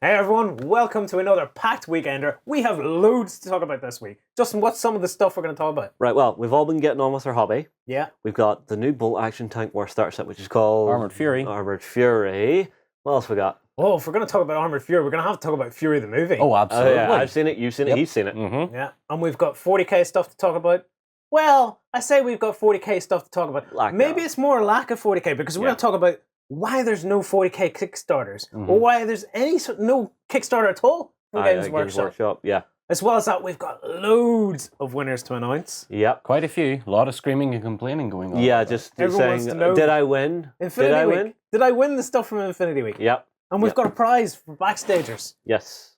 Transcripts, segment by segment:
Hey everyone, welcome to another packed weekender. We have loads to talk about this week. Justin, what's some of the stuff we're going to talk about? Right, well, we've all been getting on with our hobby. Yeah. We've got the new bolt action tank war starter set, which is called Armored Fury. Armored Fury. What else we got? Oh, if we're going to talk about Armored Fury, we're going to have to talk about Fury the movie. Oh, absolutely. Yeah, I've seen it, you've seen it, he's seen it. Mm-hmm. Yeah, and we've got 40k stuff to talk about. Well, I say we've got 40k stuff to talk about. Maybe it's more a lack of 40k because we're going to talk about why there's no 40k Kickstarters or why there's no Kickstarter at all from Games Workshop. Yeah. As well as that, we've got loads of winners to announce. Yep. Quite a few. A lot of screaming and complaining going on. Yeah, just saying, did I win? Infinity Week. Did I win the stuff from Infinity Week? Yep. And we've got a prize for Backstagers. Yes.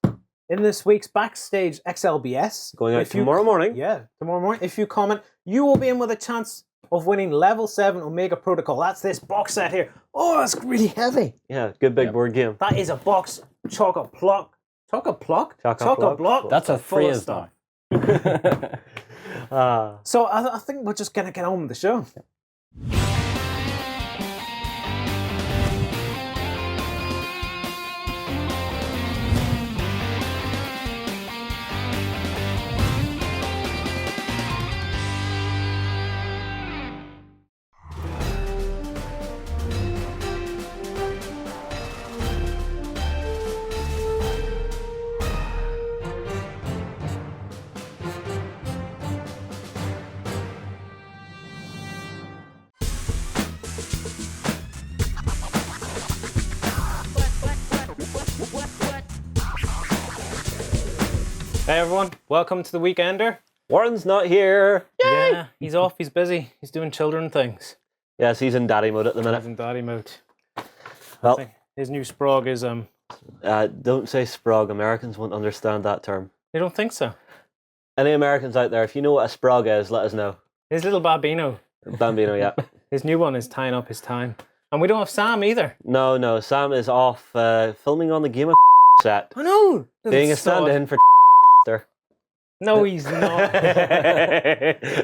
In this week's Backstage XLBS. Going out tomorrow morning. Yeah, tomorrow morning. If you comment, you will be in with a chance of winning Level 7 Omega Protocol. That's this box set here. Oh, it's really heavy. Yeah, good big board game. That is a box chock-a-block. Chock-a-block? That's a full of phrase, stuff. though. So I think we're just going to get on with the show. Hey everyone, welcome to the Weekender. Warren's not here. Yay! Yeah, he's off, he's busy, he's doing children things. Yes, he's in daddy mode at the He's minute. in daddy mode. Well, I think his new sprog is, don't say sprog. Americans won't understand that term. you don't think so? Any Americans out there, if you know what a sprog is, let us know. His little Babino. Bambino, yeah. His new one is tying up his time. And we don't have Sam either. No, Sam is off filming on the Game of set. I know! Being a stand-in for No, he's not.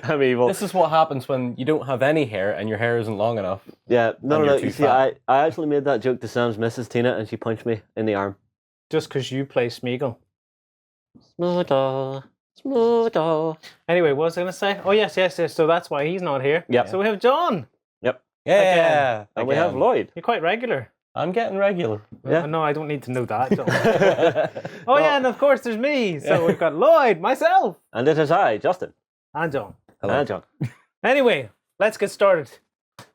I'm evil. This is what happens when you don't have any hair and your hair isn't long enough. Yeah, no. you're You too see, fat. I actually made that joke to Sam's Mrs. Tina, and she punched me in the arm. Just because you play Smeagol. Smeagol. Anyway, what was I going to say? Oh, yes. So that's why he's not here. Yep. So we have John. Yep. Yeah. And we have Lloyd. You're quite regular. I'm getting regular. Yeah. No, I don't need to know that. Oh, yeah, and of course there's me. So we've got Lloyd, myself, And it is I, Justin. and John. Hello. And John. Anyway, let's get started.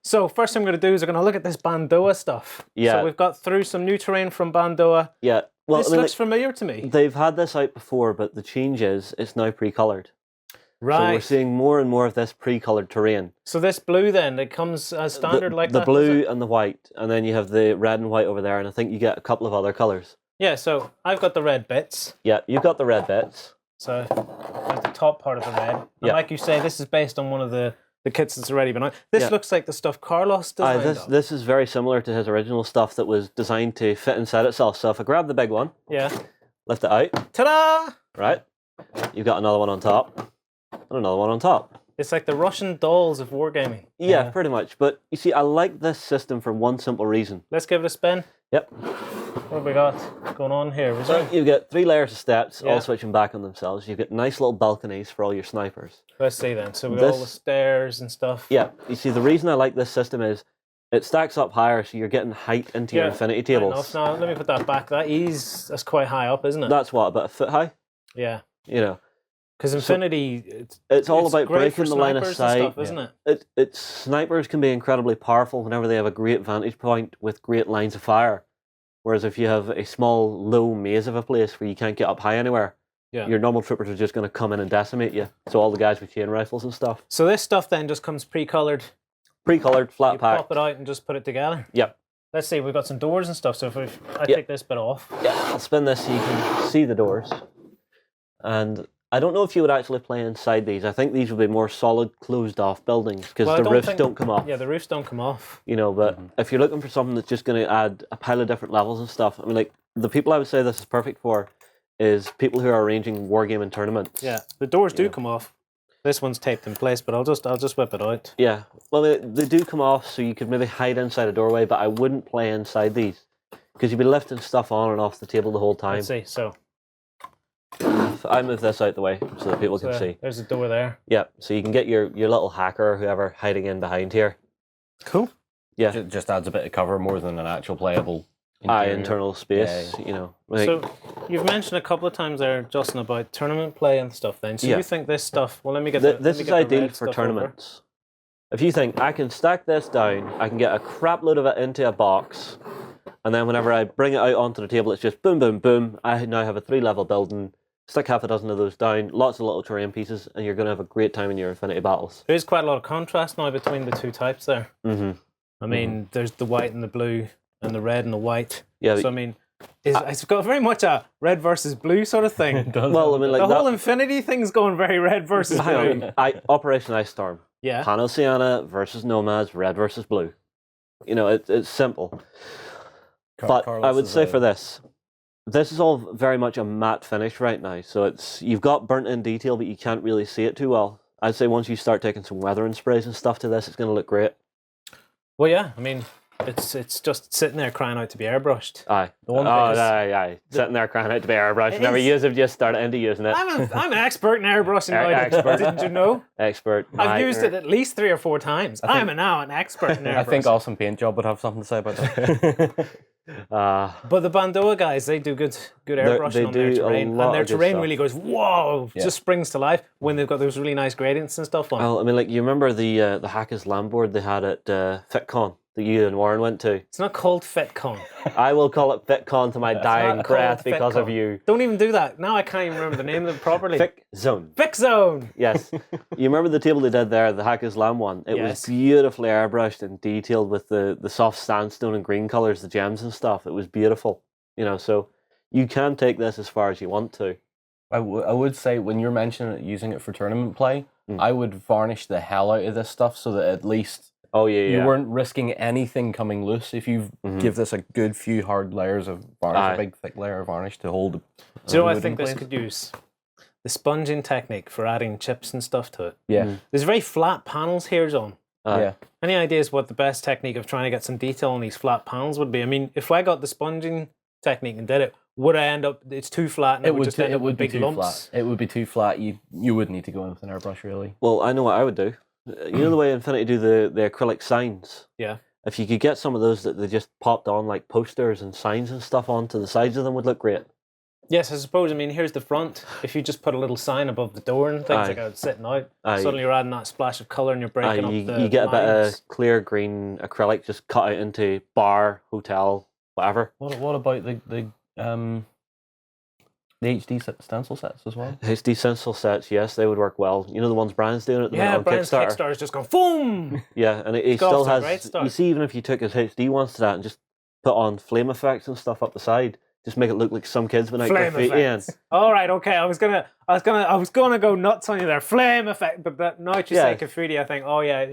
So first thing I'm going to do is I'm going to look at this Bandua stuff. Yeah. So we've got through some new terrain from Bandua. Yeah. Well, This I mean, looks familiar to me. they've had this out before, but the change is it's now pre-coloured. So we're Right. seeing more and more of this pre-coloured terrain. So this blue then, it comes as standard like the that? blue does it? and the white, and then you have the red and white over there, and I think you get a couple of other colours. Yeah, so I've got the red bits. Yeah, you've got the red bits. So there's the top part of the red. And Yeah. like you say, this is based on one of the kits that's already been out. This Yeah. looks like the stuff Carlos designed. This is very similar to his original stuff that was designed to fit inside itself. So if I grab the big one, Yeah. lift it out, Ta-da! right? You've got another one on top, and another one on top. It's like the Russian dolls of wargaming. Yeah, pretty much. But you see, I like this system for one simple reason. Let's give it a spin. Yep. What have we got going on here? Was there? You've got 3 layers of steps, Yeah. all switching back on themselves. You've got nice little balconies for all your snipers. Let's see then. So we got all the stairs and stuff. Yeah, you see, the reason I like this system is it stacks up higher, so you're getting height into your infinity tables. Now let me put that back. That's quite high up, isn't it? That's what, about a foot high? Yeah. You know. Because infinity, It's all about great for breaking the line of snipers and sight. stuff, isn't it? It's snipers can be incredibly powerful whenever they have a great vantage point with great lines of fire. Whereas if you have a small, low maze of a place where you can't get up high anywhere, Yeah. your normal troopers are just going to come in and decimate you. So all the guys with chain rifles and stuff. So this stuff then just comes pre-colored. Pre-coloured, flat You pack. pop it out and just put it together. Yep. Let's see, we've got some doors and stuff. So if I Yeah. take this bit off. Yeah, I'll spin this so you can see the doors. And I don't know if you would actually play inside these. I think these would be more solid, closed-off buildings because Well, I the don't roofs think- don't come off. Yeah, the roofs don't come off. You know, but if you're looking for something that's just going to add a pile of different levels and stuff, I mean, like, the people I would say this is perfect for is people who are arranging wargaming tournaments. Yeah, the doors do come off. This one's taped in place, but I'll just whip it out. Yeah, well, they do come off, so you could maybe hide inside a doorway, but I wouldn't play inside these. because you'll be lifting stuff on and off the table the whole time. Let's see. So I move this out the way so that people can see. There's a door there. Yeah, so you can get your little hacker or whoever hiding in behind here. Cool. Yeah. It just adds a bit of cover more than an actual playable internal space, Yeah. you know. Like, So you've mentioned a couple of times there, Justin, about tournament play and stuff then. So you think this stuff, well, let me get this is ideal for tournaments. If you think, I can stack this down, I can get a crap load of it into a box, and then whenever I bring it out onto the table, it's just boom, boom, boom. I now have a 3-level building, stick half a dozen of those down, lots of little terrain pieces, and you're going to have a great time in your Infinity battles. There is quite a lot of contrast now between the two types there. Mm-hmm. I mean, there's the white and the blue, and the red and the white. Yeah. So, I mean, it's got very much a red versus blue sort of thing. It does. Well, I mean, like the whole Infinity thing's going very red versus blue. Operation Ice Storm. Yeah. Panoceana versus Nomads, red versus blue. You know, it's simple. But I would say for this is all very much a matte finish right now. So you've got burnt in detail, but you can't really see it too well. I'd say once you start taking some weathering sprays and stuff to this, it's going to look great. Well, yeah. I mean, it's just sitting there crying out to be airbrushed. Aye. Sitting there crying out to be airbrushed. Never used it, just started into using it. I'm an expert in airbrushing. Expert. Didn't you know? Expert. I've used it at least 3 or 4 times. I'm now an expert in airbrushing. I think Awesome Paint Job would have something to say about that. But the Bandua guys, they do good airbrushing on their terrain, and their terrain really goes whoa, just springs to life when they've got those really nice gradients and stuff on. Well, I mean, like you remember the Hackers land board they had at FitCon that you and Warren went to? It's not called FitCon. I will call it FitCon to my dying breath because of you. Don't even do that. Now I can't even remember the name of it properly. Fic Zone. Fic Zone. Yes. You remember the table they did there, the Hackers Lamb one? It was beautifully airbrushed and detailed with the soft sandstone and green colours, the gems and stuff. It was beautiful. You know, so you can take this as far as you want to. I would say when you're mentioning using it for tournament play, I would varnish the hell out of this stuff so that at least you weren't risking anything coming loose. If you give this a good few hard layers of varnish, a big thick layer of varnish to hold. Do you know what I think this could use? The sponging technique for adding chips and stuff to it. Yeah. There's very flat panels here, John. Yeah. Any ideas what the best technique of trying to get some detail on these flat panels would be? I mean, if I got the sponging technique and did it, would I end up? It's too flat, and it would just end up with big lumps. Flat. It would be too flat. You would need to go in with an airbrush, really. Well, I know what I would do. You know the way Infinity do the acrylic signs? Yeah. If you could get some of those that they just popped on like posters and signs and stuff onto the sides of them would look great. Yes, I suppose. I mean, here's the front. If you just put a little sign above the door and things like that, sitting out, suddenly you're adding that splash of colour and you're breaking up the you get lines. A bit of clear green acrylic just cut out into bar, hotel, whatever. What about the HD stencil sets as well? HD stencil sets, yes, they would work well. You know the ones Brian's doing at the minute on Brian's Kickstarter? Kickstarter's just gone boom! Yeah, and he still has, you see, even if you took his HD ones to that and just put on flame effects and stuff up the side, just make it look like some kids went out graffiti in. All right, okay. I was gonna go nuts on you there. Flame effect, but now that you say graffiti, I think,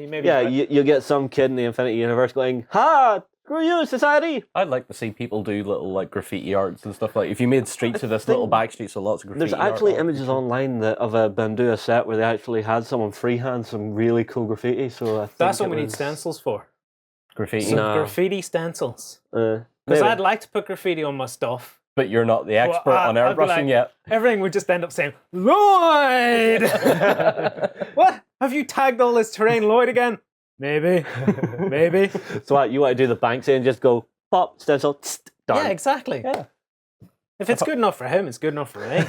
maybe. Yeah, you'll get some kid in the Infinity Universe going, "Ha! Screw you, society!" I'd like to see people do little like graffiti arts and stuff like. If you made streets of this little back streets with lots of graffiti. There's actually images online of a Bandua set where they actually had someone freehand some really cool graffiti. So I think that's what we need stencils for. Graffiti. Graffiti stencils. Because I'd like to put graffiti on my stuff. But you're not the expert on airbrushing yet. Everything would just end up saying, Lloyd! What? Have you tagged all this terrain Lloyd again? Maybe. Maybe. So what, you want to do the Banksy and just go, pop, stencil, tst, done. Yeah, exactly. Yeah. If it's good enough for him, it's good enough for me.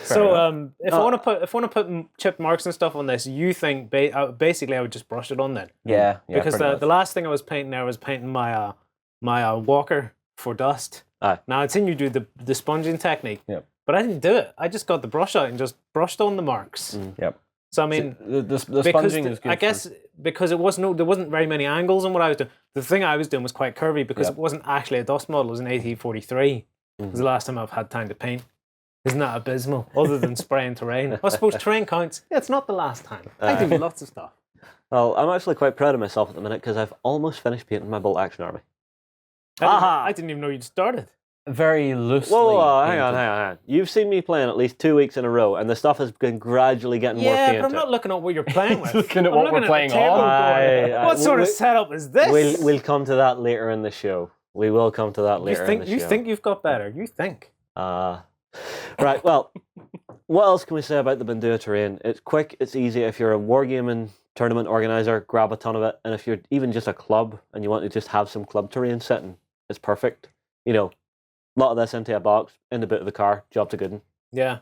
So if I want to put chipped marks and stuff on this, you think basically I would just brush it on then? Yeah. Because the last thing I was painting there was painting my my walker for dust. Now I'd seen you do the sponging technique, but I didn't do it. I just got the brush out and just brushed on the marks. Yep. So I mean, the sponging is good. I guess because there wasn't very many angles in what I was doing. The thing I was doing was quite curvy because it wasn't actually a dust model. It was an AT43. It was the last time I've had time to paint. Isn't that abysmal? Other than spraying terrain, I suppose terrain counts. Yeah, it's not the last time. I do lots of stuff. Well, I'm actually quite proud of myself at the minute because I've almost finished painting my Bolt Action Army. I didn't even know you'd started. Very loosely. Whoa, hang on. You've seen me playing at least 2 weeks in a row, and the stuff has been gradually getting more painted. Yeah, but I'm not looking at what you're playing with. Looking at what we're playing on. What sort of setup is this? We'll come to that later in the show. We will come to that later. You think you've got better? You think? Right. Well, what else can we say about the Bandua Terrain? It's quick. It's easy. If you're a wargaming tournament organizer, grab a ton of it. And if you're even just a club and you want to just have some club terrain sitting, it's perfect. You know, a lot of this into a box, in the boot of the car, job to good one. Yeah.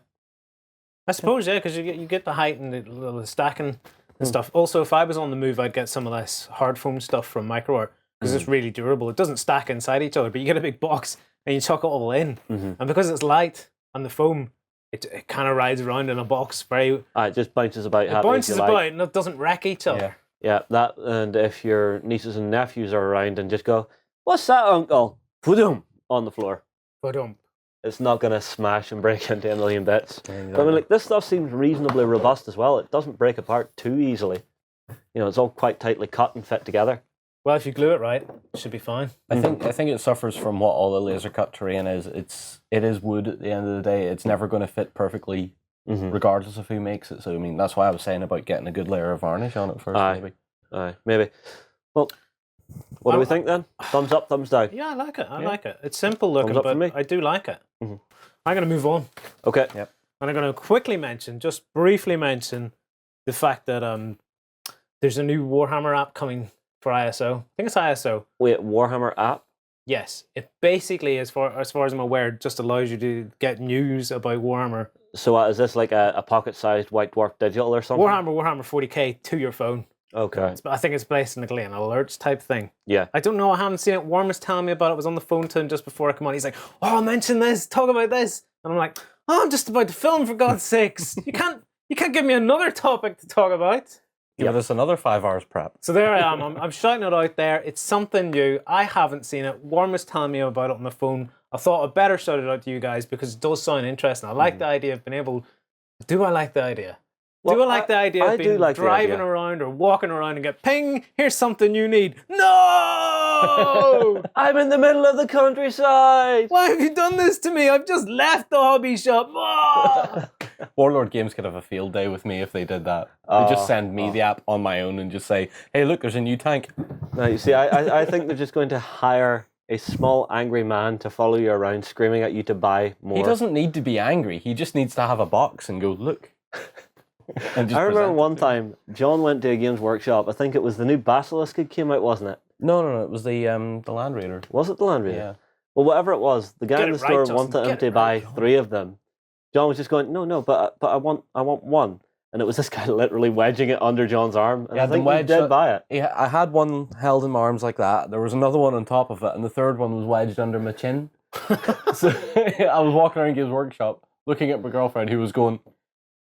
I suppose, yeah, because you get the height and the stacking and stuff. Also, if I was on the move, I'd get some of this hard foam stuff from MicroArt because it's really durable. It doesn't stack inside each other, but you get a big box and you chuck it all in. And because it's light and the foam, it kind of rides around in a box very... It just bounces about. It bounces about and it doesn't wreck each other. Yeah, that, and if your nieces and nephews are around and just go, "What's that, uncle?" Pudum on the floor. Pudum. It's not going to smash and break into a million bits. Exactly. But I mean, like, this stuff seems reasonably robust as well. It doesn't break apart too easily. You know, it's all quite tightly cut and fit together. Well, if you glue it right, it should be fine. I think it suffers from what all the laser cut terrain is. It is wood at the end of the day. It's never going to fit perfectly, regardless of who makes it. So I mean, that's why I was saying about getting a good layer of varnish on it first. Maybe. Well, what do we think then? Thumbs up, thumbs down. Yeah, I like it. I like it. It's simple looking, but I do like it. I'm going to move on. Okay. Yep. And I'm going to quickly mention, just briefly mention, the fact that there's a new Warhammer app coming for ISO. I think it's ISO. Wait, Warhammer app? Yes. It basically, as far as I'm aware, just allows you to get news about Warhammer. So is this like a pocket-sized White Dwarf digital or something? Warhammer 40k to your phone. Okay. I think it's based in an alerts type thing. Yeah. I don't know. I haven't seen it. Warren was telling me about it. I was on the phone to him just before I come on. He's like, "Oh, mention this. Talk about this." And I'm like, "Oh, I'm just about to film, for God's sakes. You can't give me another topic to talk about." Give us another 5 hours prep. So there I am. I'm shouting it out there. It's something new. I haven't seen it. Warren was telling me about it on the phone. I thought I'd better shout it out to you guys because it does sound interesting. I like the idea of being able... Do I like the idea? Do I like the idea of being driving around or walking around and get, "Ping, here's something you need." No! I'm in the middle of the countryside. Why have you done this to me? I've just left the hobby shop. Warlord Games could have a field day with me if they did that. They just send me the app on my own and just say, "Hey, look, there's a new tank." No, you see, I think they're just going to hire a small angry man to follow you around screaming at you to buy more. He doesn't need to be angry. He just needs to have a box and go, "Look." I remember one time John went to a Games Workshop. I think it was the new Basilisk that came out, wasn't it? No. It was the Land Raider. Was it the Land Raider? Yeah. Well, whatever it was, the guy in the store wanted him to buy 3 of them. John was just going, "No, but I want one." And it was this guy literally wedging it under John's arm. And I think he did buy it. Yeah, I had one held in my arms like that. There was another one on top of it, and the third one was wedged under my chin. So I was walking around Games Workshop looking at my girlfriend who was going,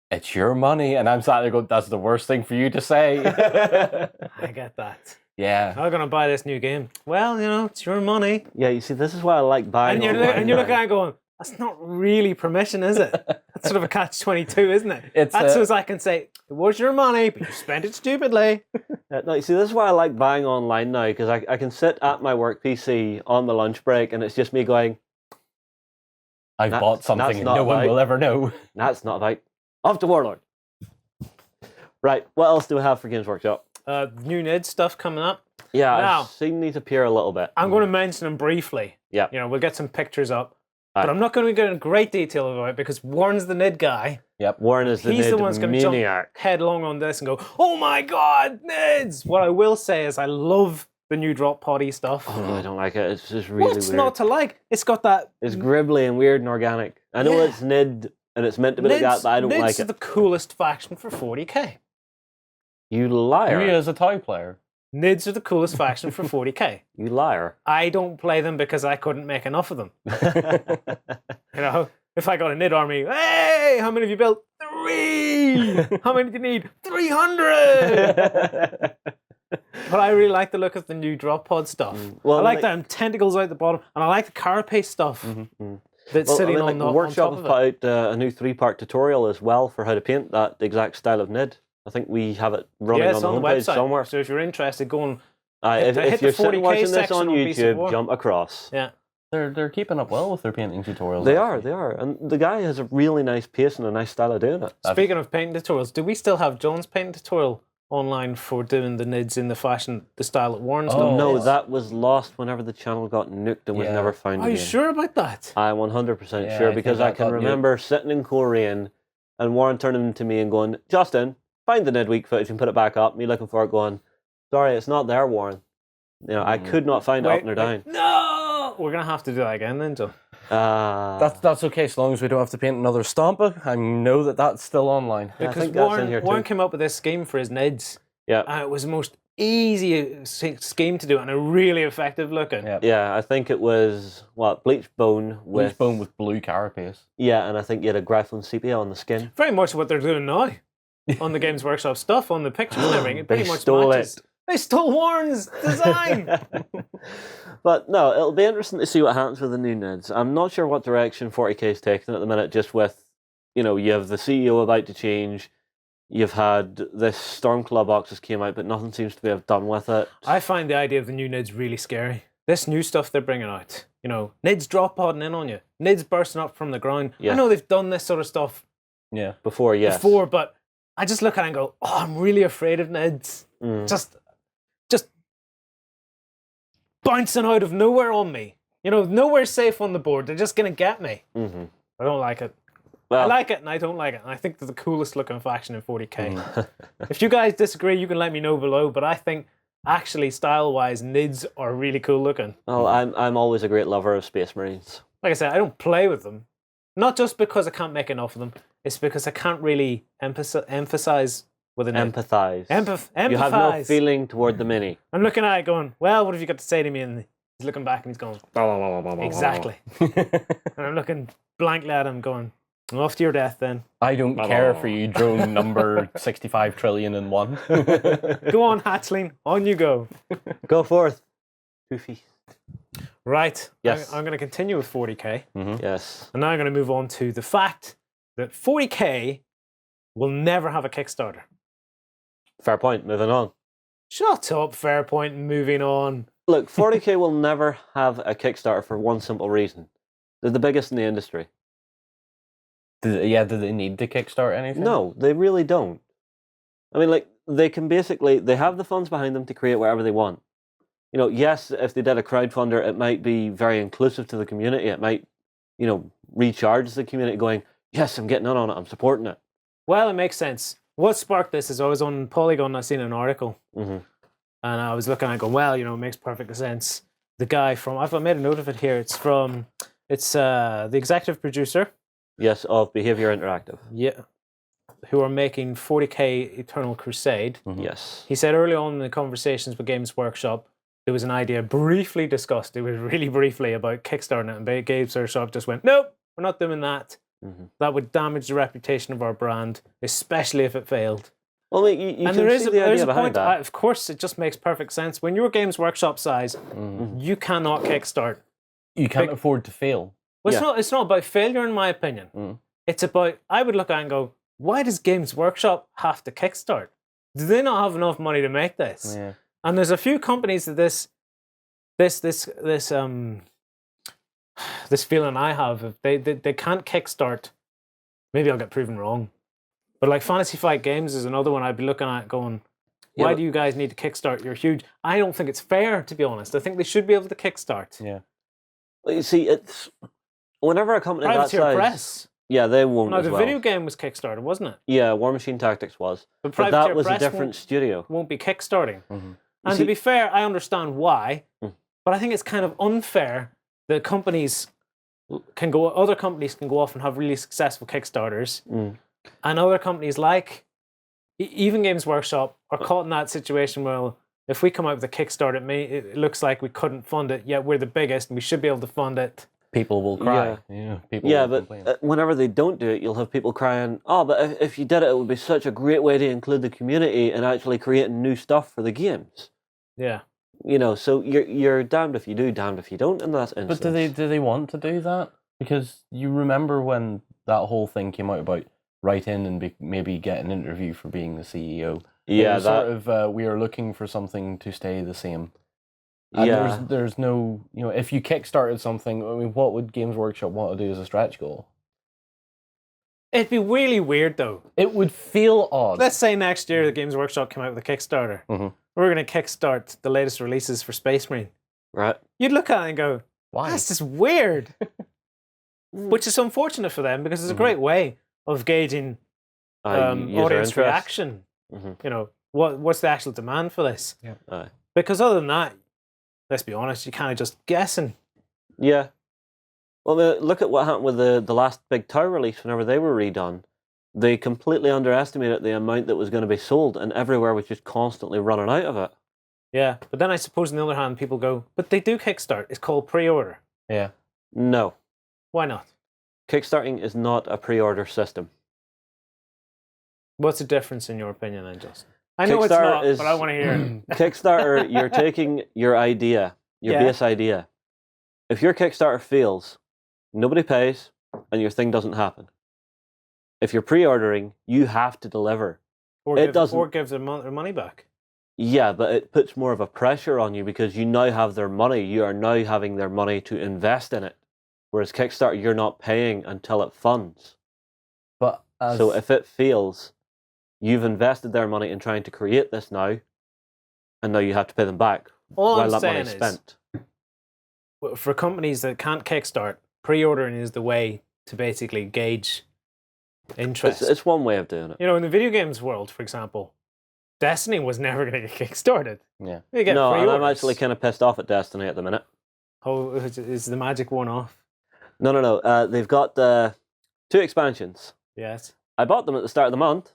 "It's your money," and I'm sat there going, "That's the worst thing for you to say." I get that. Yeah. I'm going to buy this new game. Well, it's your money. Yeah, you see, this is why I like buying. And you're looking at it going, "That's not really permission, is it?" That's sort of a catch-22, isn't it? That's as I can say, "It was your money, but you spent it stupidly." No, you see, this is why I like buying online now, because I can sit at my work PC on my lunch break, and it's just me going, "I've bought something and no one will ever know." That's not about. Off to Warlord. Right, what else do we have for Games Workshop? New NID stuff coming up. Yeah, I've seen these appear a little bit. I'm going to mention them briefly. Yeah. We'll get some pictures up. But I'm not going to go into great detail about it because Warren's the NID guy. Yep, Warren is the NID maniac. He's the one who's going to jump headlong on this and go, "Oh my God, NIDs!" What I will say is I love the new drop potty stuff. Oh, I don't like it. It's just really What's weird. not to like? It's got that... It's gribbly and weird and organic. I know it's NID... And it's meant to be like that, but I don't like it. NIDs are the coolest faction for 40k. You liar. You as a toy player. NIDs are the coolest faction for 40k. You liar. I don't play them because I couldn't make enough of them. If I got a NID army, "Hey, how many have you built?" 3! How many do you need? 300! But I really like the look of the new drop pod stuff. Well, I like them tentacles out the bottom, and I like the carapace stuff. That's sitting on the workshop have put out a new 3-part tutorial as well for how to paint that exact style of NID. I think we have it running on the homepage somewhere. So if you're interested, go and if you're sitting watching this on YouTube, jump across. Yeah, they're keeping up well with their painting tutorials. They are, and the guy has a really nice pace and a nice style of doing it. Speaking of painting tutorials, do we still have John's painting tutorial online for doing the NIDs in the style that Warren's Oh, done. no, that was lost whenever the channel got nuked and was never found again. Are you sure about that? I'm 100% sure, because I can remember sitting in Korean and Warren turning to me and going, Justin, find the NID week footage and put it back up. Me looking for it going, sorry, it's not there, Warren. You know, I could not find it up nor down. No! We're going to have to do that again then, Joe. That's okay, as long as we don't have to paint another Stampa. I know that's still online. Because Warren came up with this scheme for his NIDs. Yeah. And it was the most easy scheme to do and a really effective looking. Yeah, I think it was, bleached bone with blue carapace. Yeah, and I think you had a Gryphon sepia on the skin. Very much what they're doing now on the Games Workshop stuff, on the pictures and everything. It pretty much stole matches. They stole Warren's design! But no, it'll be interesting to see what happens with the new NIDs. I'm not sure what direction 40k is taking at the minute, just with, you have the CEO about to change. You've had this Stormclaw boxes came out, but nothing seems to be done with it. I find the idea of the new NIDs really scary. This new stuff they're bringing out, NIDs drop podding in on you, NIDs bursting up from the ground. Yeah. I know they've done this sort of stuff before, but I just look at it and go, oh, I'm really afraid of NIDs. Just bouncing out of nowhere on me. Nowhere's safe on the board. They're just going to get me. Mm-hmm. I don't like it. Well, I like it and I don't like it. And I think they're the coolest looking faction in 40k. If you guys disagree, you can let me know below. But I think, actually, style-wise, NIDs are really cool looking. Oh, I'm always a great lover of Space Marines. Like I said, I don't play with them. Not just because I can't make enough of them. It's because I can't really emphasize with an empathize. Empathize. You have no feeling toward the mini. I'm looking at it going, well, what have you got to say to me? And he's looking back and he's going, exactly. And I'm looking blankly at him going, off to your death then. I don't care for you, drone number 65 trillion and one. Go on, hatchling. On you go. Go forth. Goofy. Right. Yes. I'm going to continue with 40k. Mm-hmm. Yes. And now I'm going to move on to the fact that 40k will never have a Kickstarter. Fair point. Moving on. Shut up, fair point. Moving on. Look, 40k will never have a Kickstarter for one simple reason. They're the biggest in the industry. Do they need to kickstart anything? No, they really don't. I mean, they can they have the funds behind them to create whatever they want. Yes, if they did a crowdfunder, it might be very inclusive to the community. It might, recharge the community going, yes, I'm getting in on it, I'm supporting it. Well, it makes sense. What sparked this is I was on Polygon and I seen an article. Mm-hmm. And I was looking at it going, well, it makes perfect sense. The guy from, I've made a note of it here, it's the executive producer. Yes, of Behavior Interactive. Yeah. Who are making 40k Eternal Crusade. Mm-hmm. Yes. He said early on in the conversations with Games Workshop, there was an idea briefly discussed. It was really briefly about Kickstarting it, and Games Workshop just went, nope, we're not doing that. Mm-hmm. That would damage the reputation of our brand, especially if it failed. Well, you can see the idea behind that. Of course, it just makes perfect sense. When you're Games Workshop size, you cannot kickstart. You can't afford to fail. Well, it's not about failure, in my opinion. It's about, I would look at it and go, why does Games Workshop have to kickstart? Do they not have enough money to make this? Yeah. And there's a few companies that this feeling I have, if they can't kickstart. Maybe I'll get proven wrong. But like Fantasy Flight Games is another one I'd be looking at going, why do you guys need to kickstart? You're huge. I don't think it's fair, to be honest. I think they should be able to kickstart. Yeah. Well, you see, it's whenever a company that size, Press. Yeah, they won't. No, the video game was kickstarted, wasn't it? Yeah, War Machine Tactics was, but that was a different studio. Won't be kickstarting. Mm-hmm. And to be fair, I understand why, but I think it's kind of unfair that other companies can go off and have really successful Kickstarters, and other companies like even Games Workshop are caught in that situation. Well, if we come out with a Kickstarter, it looks like we couldn't fund it, yet we're the biggest and we should be able to fund it. People will cry. But whenever they don't do it, you'll have people crying, oh, but if you did it, it would be such a great way to include the community and actually creating new stuff for the games. Yeah. So you're damned if you do, damned if you don't in that instance. But do they want to do that? Because you remember when that whole thing came out about write in and maybe get an interview for being the CEO. Yeah, we are looking for something to stay the same. And there's no, if you kickstarted something, I mean, what would Games Workshop want to do as a stretch goal? It'd be really weird, though. It would feel odd. Let's say next year the Games Workshop came out with a Kickstarter. We're going to kickstart the latest releases for Space Marine. Right. You'd look at it and go, why? That's just weird. Which is unfortunate for them because it's a great way of gauging audience reaction. You know, what's the actual demand for this? Yeah. Because other than that, let's be honest, you're kind of just guessing. Yeah. Well, look at what happened with the last big tower release whenever they were redone. They completely underestimated the amount that was going to be sold, and everywhere was just constantly running out of it. Yeah, but then I suppose on the other hand, people go, but they do Kickstart. It's called pre-order. Yeah. No. Why not? Kickstarting is not a pre-order system. What's the difference in your opinion then, Justin? I know it's not, but I want to hear it. Kickstarter, you're taking your idea, your base idea. If your Kickstarter fails, nobody pays, and your thing doesn't happen. If you're pre-ordering, you have to deliver. Or give their money back. Yeah, but it puts more of a pressure on you because you now have their money. You are now having their money to invest in it. Whereas Kickstarter, you're not paying until it funds. But so if it fails, you've invested their money in trying to create this now, and now you have to pay them back while that money's spent. For companies that can't Kickstart, pre-ordering is the way to basically gauge interest. It's one way of doing it. You know, in the video games world, for example, Destiny was never going to get Kickstarted. Yeah. No, and I'm actually kind of pissed off at Destiny at the minute. Oh, is the magic one off? No. They've got 2 expansions. Yes. I bought them at the start of the month.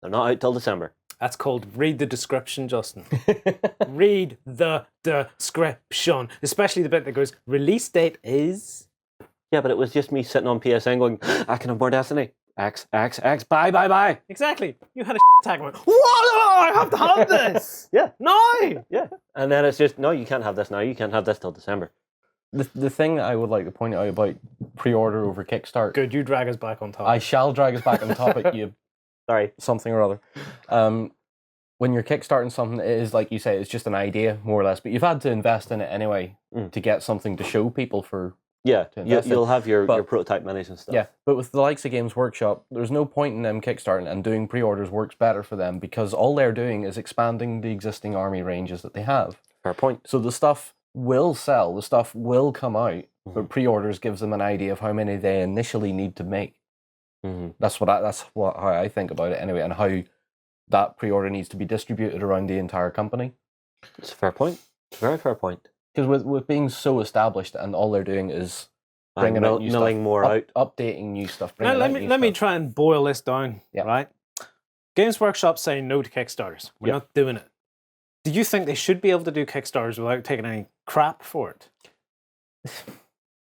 They're not out till December. That's called read the description, Justin. Read the description. Especially the bit that goes, release date is... Yeah, but it was just me sitting on PSN going, I can have more Destiny. X, bye. Exactly. You had a tag and went, what? I have to have this. Yeah. No. Yeah. And then it's just, no, you can't have this now. You can't have this till December. The thing I would like to point out about pre-order over Kickstart. Good, you drag us back on topic. I shall drag us back on topic. You, sorry, something or other. When you're kickstarting something, it is like you say, it's just an idea more or less, but you've had to invest in it anyway to get something to show people for. Yeah, you'll have your prototype minis and stuff. Yeah, but with the likes of Games Workshop, there's no point in them kickstarting, and doing pre-orders works better for them because all they're doing is expanding the existing army ranges that they have. Fair point. So the stuff will sell, the stuff will come out, but pre-orders gives them an idea of how many they initially need to make. That's how I think about it anyway, and how that pre-order needs to be distributed around the entire company. It's a fair point. It's a very fair point. Because with being so established and all they're doing is bringing out new milling stuff, more out, updating new stuff. Now, let me try and boil this down. Yeah. Right. Games Workshop saying no to Kickstarters. We're not doing it. Do you think they should be able to do Kickstarters without taking any crap for it?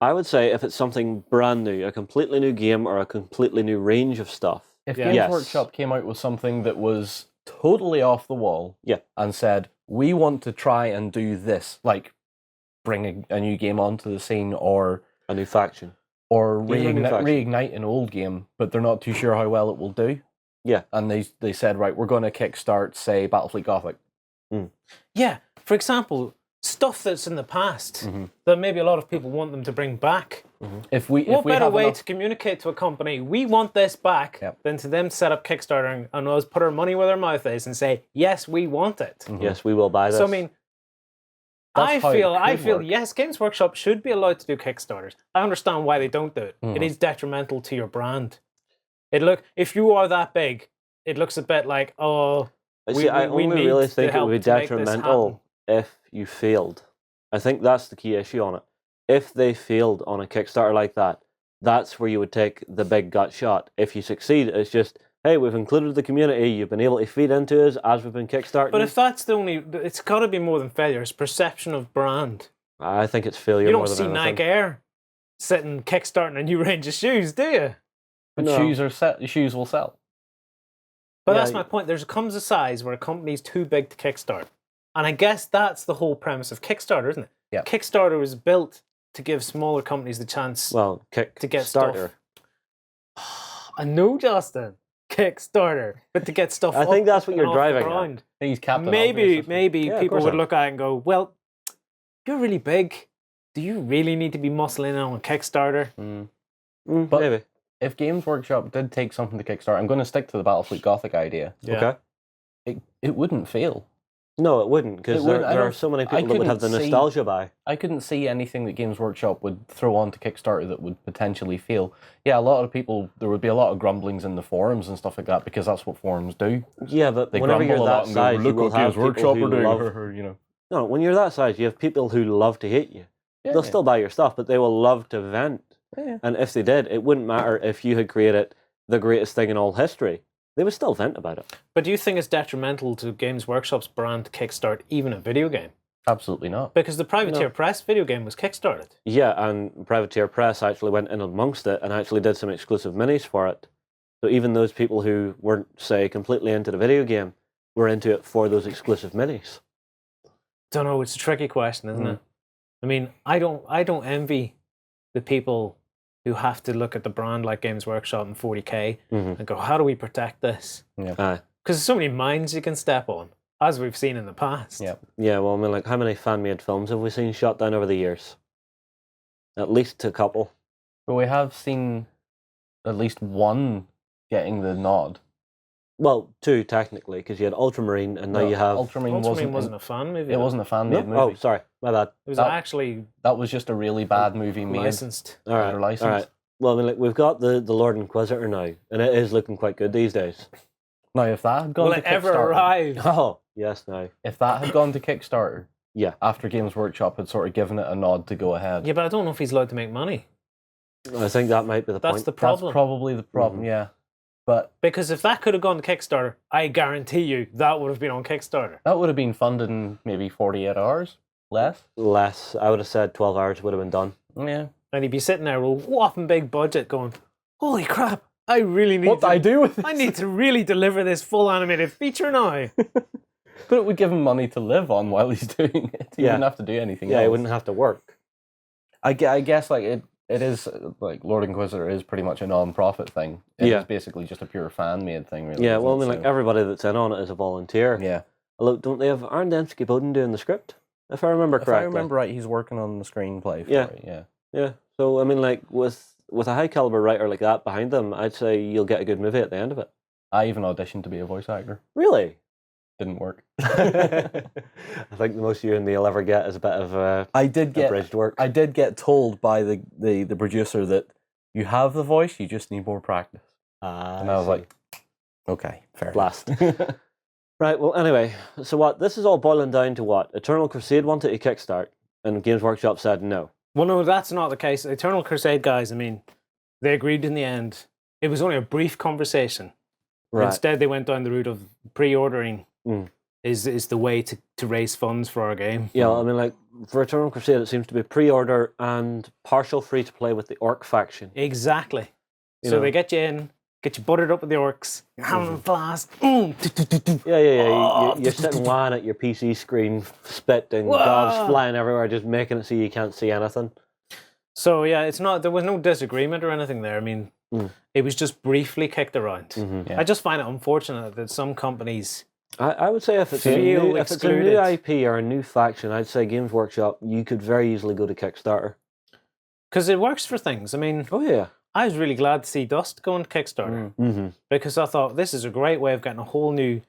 I would say if it's something brand new, a completely new game or a completely new range of stuff. If Games Workshop came out with something that was totally off the wall, and said, we want to try and do this, like bring a new game onto the scene or a new faction or reignite an old game, but they're not too sure how well it will do. Yeah. And they said, right, we're going to kickstart, say, Battlefleet Gothic. Yeah. For example, stuff that's in the past that maybe a lot of people want them to bring back. What better way to communicate to a company, we want this back, than to them set up Kickstarter and us put our money where their mouth is and say, yes, we want it. Yes, we will buy this. So, I mean, I feel yes, Games Workshop should be allowed to do Kickstarters. I understand why they don't do it. It is detrimental to your brand. If you are that big, it looks a bit like, I only really think it would be detrimental if you failed. I think that's the key issue on it. If they failed on a Kickstarter like that, that's where you would take the big gut shot. If you succeed, it's just, hey, we've included the community, you've been able to feed into us as we've been kickstarting. But if that's the only, it's got to be more than failure. It's perception of brand. I think it's failure more than anything. You don't see Nike Air sitting kickstarting a new range of shoes, do you? But shoes will sell. But that's my point. There comes a size where a company's too big to kickstart. And I guess that's the whole premise of Kickstarter, isn't it? Yeah. Kickstarter was built to give smaller companies the chance to get stuff. I know, Justin. Kickstarter, but to get stuff. I think that's what you're driving at. He's Captain Maybe people would look at it and go, well, you're really big. Do you really need to be muscling in on a Kickstarter? But maybe. if Games Workshop did take something to Kickstarter, I'm going to stick to the Battlefleet Gothic idea. Yeah. Okay. It wouldn't fail. No, it wouldn't, because there are so many people that would have the nostalgia buy. I couldn't see anything that Games Workshop would throw onto Kickstarter that would potentially fail. Yeah, a lot of people, there would be a lot of grumblings in the forums and stuff like that, because that's what forums do. Yeah, but whenever you're that size, you will have people who love... you know. No, when you're that size, you have people who love to hate you. Yeah, they'll still buy your stuff, but they will love to vent. Yeah. And if they did, it wouldn't matter if you had created the greatest thing in all history. They would still vent about it. But do you think it's detrimental to Games Workshop's brand to kickstart even a video game? Absolutely not. Because the Privateer Press video game was kickstarted. Yeah, and Privateer Press actually went in amongst it and actually did some exclusive minis for it. So even those people who weren't, say, completely into the video game were into it for those exclusive minis. Don't know, it's a tricky question, isn't it? I mean, I don't envy the people who have to look at the brand like Games Workshop and 40k and go, how do we protect this? Yeah. Because there's so many mines you can step on, as we've seen in the past. Yeah. Yeah, well, I mean, like, how many fan-made films have we seen shot down over the years? At least a couple. But we have seen at least one getting the nod. Well, two, technically, because you had Ultramarine, and now you have... Ultramarine wasn't a fan movie. It wasn't a fan-made movie. Oh, sorry, my bad. It was actually... That was just a really bad movie made. Licensed. All right. Well, I mean, like, we've got the Lord Inquisitor now, and it is looking quite good these days. Now, if that had gone to Kickstarter... Will it ever arrive? Oh, yes, now. If that had gone to Kickstarter, yeah, after Games Workshop had sort of given it a nod to go ahead. Yeah, but I don't know if he's allowed to make money. I think that might be the point. That's the problem. That's probably the problem, yeah. But because if that could have gone to Kickstarter, I guarantee you that would have been on Kickstarter. That would have been funded in maybe 48 hours. Less. I would have said 12 hours would have been done. Yeah. And he'd be sitting there with a whopping big budget going, holy crap, I really need what do I do with this? I need to really deliver this full animated feature now. But it would give him money to live on while he's doing it. He wouldn't have to do anything else. Yeah, he wouldn't have to work. I guess like it is, like, Lord Inquisitor is pretty much a non-profit thing. It's basically just a pure fan-made thing, really. Yeah, well, I mean, like, everybody that's in on it is a volunteer. Yeah. Although, aren't Dembski Bowden doing the script? If I remember correctly. If I remember right, he's working on the screenplay for it, yeah. Yeah, so, I mean, like, with a high-caliber writer like that behind them, I'd say you'll get a good movie at the end of it. I even auditioned to be a voice actor. Really? Didn't work. I think the most you and they'll ever get is a bit of abridged work. I did get told by the producer that you have the voice, you just need more practice. And I was like, okay, fair. Blast. Right, well, anyway, so what? This is all boiling down to what? Eternal Crusade wanted to kickstart, and Games Workshop said no. Well, no, that's not the case. Eternal Crusade guys, I mean, they agreed in the end. It was only a brief conversation. Right. Instead, they went down the route of pre-ordering is the way to raise funds for our game. Yeah, I mean, like, for Eternal Crusade, it seems to be pre-order and partial free-to-play with the Orc faction. Exactly. So they get you in, get you buttered up with the Orcs, you're having a blast. Yeah. You're sitting lying at your PC screen, spitting, gobs flying everywhere, just making it so you can't see anything. So, yeah, there was no disagreement or anything there. I mean, it was just briefly kicked around. Yeah. I just find it unfortunate that some companies... I would say if it's a new IP or a new faction, I'd say Games Workshop, you could very easily go to Kickstarter. Because it works for things. I mean, I was really glad to see Dust going to Kickstarter because I thought this is a great way of getting a whole new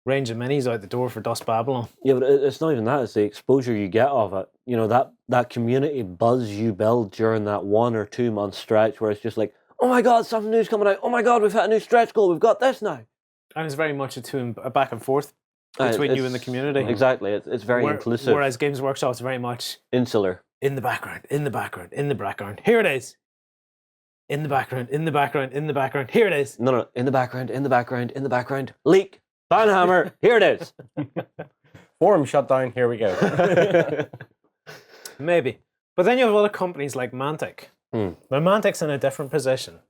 range of minis out the door for Dust Babylon. Yeah, but it's not even that, it's the exposure you get of it. You know, that community buzz you build during that 1 or 2 month stretch where it's just like, oh my God, something new's coming out. Oh my God, we've hit a new stretch goal. We've got this now. And it's very much a back and forth between you and the community. Exactly. It's very inclusive. Whereas Games Workshop is very much... insular. In the background, in the background, in the background. Here it is. In the background, in the background, in the background. Here it is. No. In the background, in the background, in the background. Leak. Banhammer. Here it is. Forum shut down. Here we go. Maybe. But then you have other companies like Mantic. Now, Mantic's in a different position.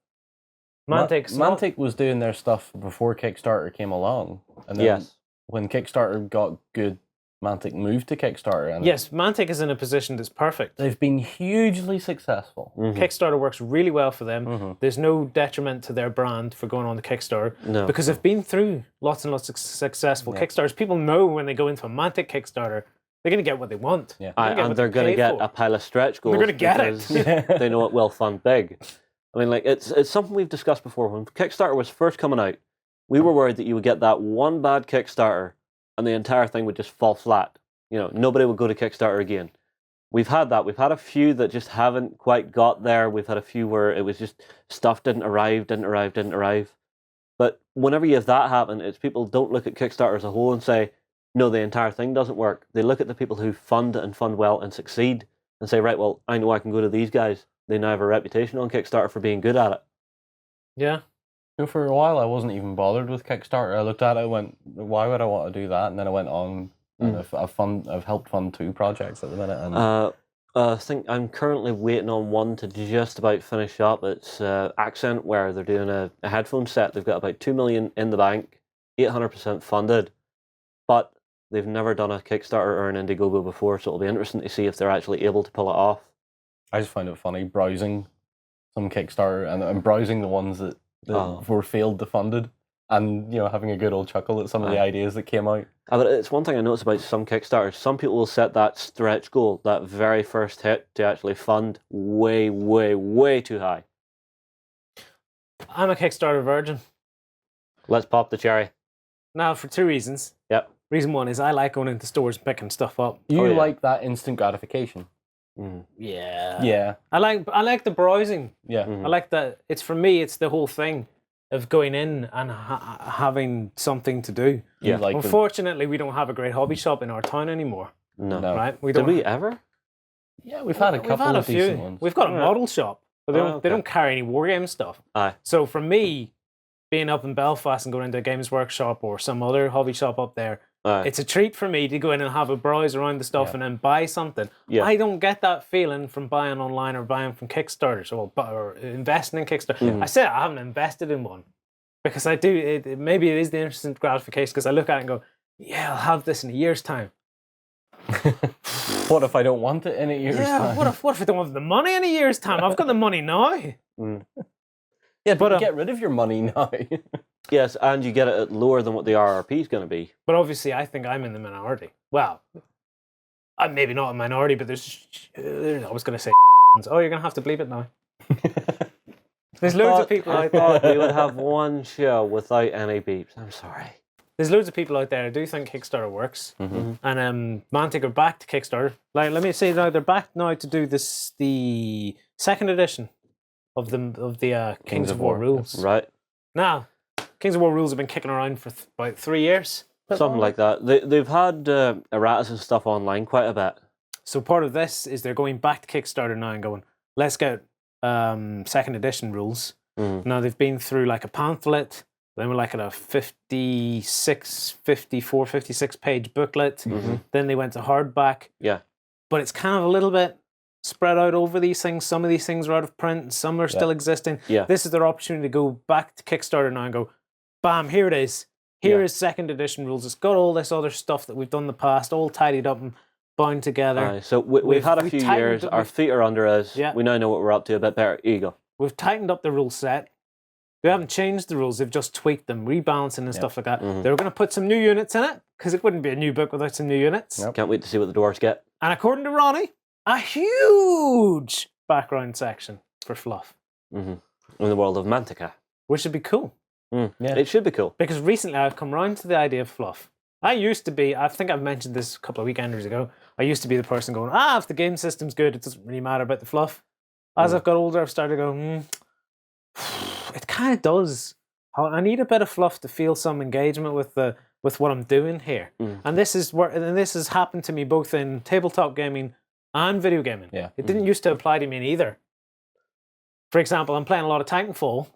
Mantic was doing their stuff before Kickstarter came along. And then when Kickstarter got good, Mantic moved to Kickstarter. And yes, Mantic is in a position that's perfect. They've been hugely successful. Kickstarter works really well for them. There's no detriment to their brand for going on to Kickstarter. No. Because they've been through lots and lots of successful Kickstarters. People know when they go into a Mantic Kickstarter, they're going to get what they want. Yeah. And they're going to get a pile of stretch goals. They're going to get it. They know it will fund big. I mean, like, it's something we've discussed before. When Kickstarter was first coming out, we were worried that you would get that one bad Kickstarter and the entire thing would just fall flat. You know, nobody would go to Kickstarter again. We've had that. We've had a few that just haven't quite got there. We've had a few where it was just stuff didn't arrive. But whenever you have that happen, it's people don't look at Kickstarter as a whole and say, no, the entire thing doesn't work. They look at the people who fund and fund well and succeed and say, right, well, I know I can go to these guys. They now have a reputation on Kickstarter for being good at it. Yeah. For a while, I wasn't even bothered with Kickstarter. I looked at it and went, why would I want to do that? And then I went on, and I've helped fund 2 projects at the minute. And I think I'm currently waiting on one to just about finish up. It's Accent, where they're doing a headphone set. They've got about 2 million in the bank, 800% funded, but they've never done a Kickstarter or an Indiegogo before, so it'll be interesting to see if they're actually able to pull it off. I just find it funny browsing some Kickstarter and browsing the ones that were failed to funded, and having a good old chuckle at some of the ideas that came out. But it's one thing I noticed about some Kickstarters. Some people will set that stretch goal, that very first hit, to actually fund way, way, way too high. I'm a Kickstarter virgin. Let's pop the cherry. Now, for 2 reasons. Yep. Reason 1 is I like going into stores and picking stuff up. You like that instant gratification. Yeah. Yeah. I like the browsing. Yeah. I like that. For me, it's the whole thing of going in and having something to do. Yeah. Unfortunately, we don't have a great hobby shop in our town anymore. No. Right? Did we ever? Yeah, we've had a couple of decent ones. We've got a model shop, but they don't carry any wargame stuff. Aye. So for me, being up in Belfast and going into a Games Workshop or some other hobby shop up there, it's a treat for me to go in and have a browse around the stuff and then buy something. Yeah. I don't get that feeling from buying online or buying from Kickstarter or investing in Kickstarter. I said I haven't invested in one because I do. Maybe it is the instant gratification because I look at it and go, yeah, I'll have this in a year's time. What if I don't want it in a year's time? What if I don't have the money in a year's time? I've got the money now. Yeah, but get rid of your money now. Yes, and you get it at lower than what the RRP is going to be. But obviously, I think I'm in the minority. Well, I'm maybe not a minority, but there's I was going to say oh, you're going to have to bleep it now. There's loads of people out there. I thought we would have one show without any beeps. I'm sorry. There's loads of people out there who do think Kickstarter works. And Mantic are back to Kickstarter. Like, let me say now, they're back now to do the 2nd edition of the Kings of War rules. Right. Now, Kings of War rules have been kicking around for about 3 years. Something like that. They've had erratas and stuff online quite a bit. So part of this is they're going back to Kickstarter now and going, let's get 2nd edition rules. Now they've been through like a pamphlet, then we're like at a 56 page booklet. Then they went to hardback. Yeah. But it's kind of a little bit spread out over these things. Some of these things are out of print, some are still existing. Yeah. This is their opportunity to go back to Kickstarter now and go, bam, here it is. Here is 2nd edition rules. It's got all this other stuff that we've done in the past, all tidied up and bound together. So we've had a few years. Our feet are under us. Yeah. We now know what we're up to a bit better. Here you go. We've tightened up the rule set. They haven't changed the rules. They've just tweaked them, rebalancing and stuff like that. They're going to put some new units in it because it wouldn't be a new book without some new units. Can't wait to see what the dwarves get. And according to Ronnie, a huge background section for fluff. In the world of Mantica. Which would be cool. Yeah. It should be cool. Because recently I've come round to the idea of fluff. I used to be, I think I've mentioned this a couple of weekenders ago, I used to be the person going, if the game system's good, it doesn't really matter about the fluff. As I've got older, I've started to go, it kind of does. I need a bit of fluff to feel some engagement with what I'm doing here. And this has happened to me both in tabletop gaming and video gaming. Yeah. It didn't used to apply to me either. For example, I'm playing a lot of Titanfall.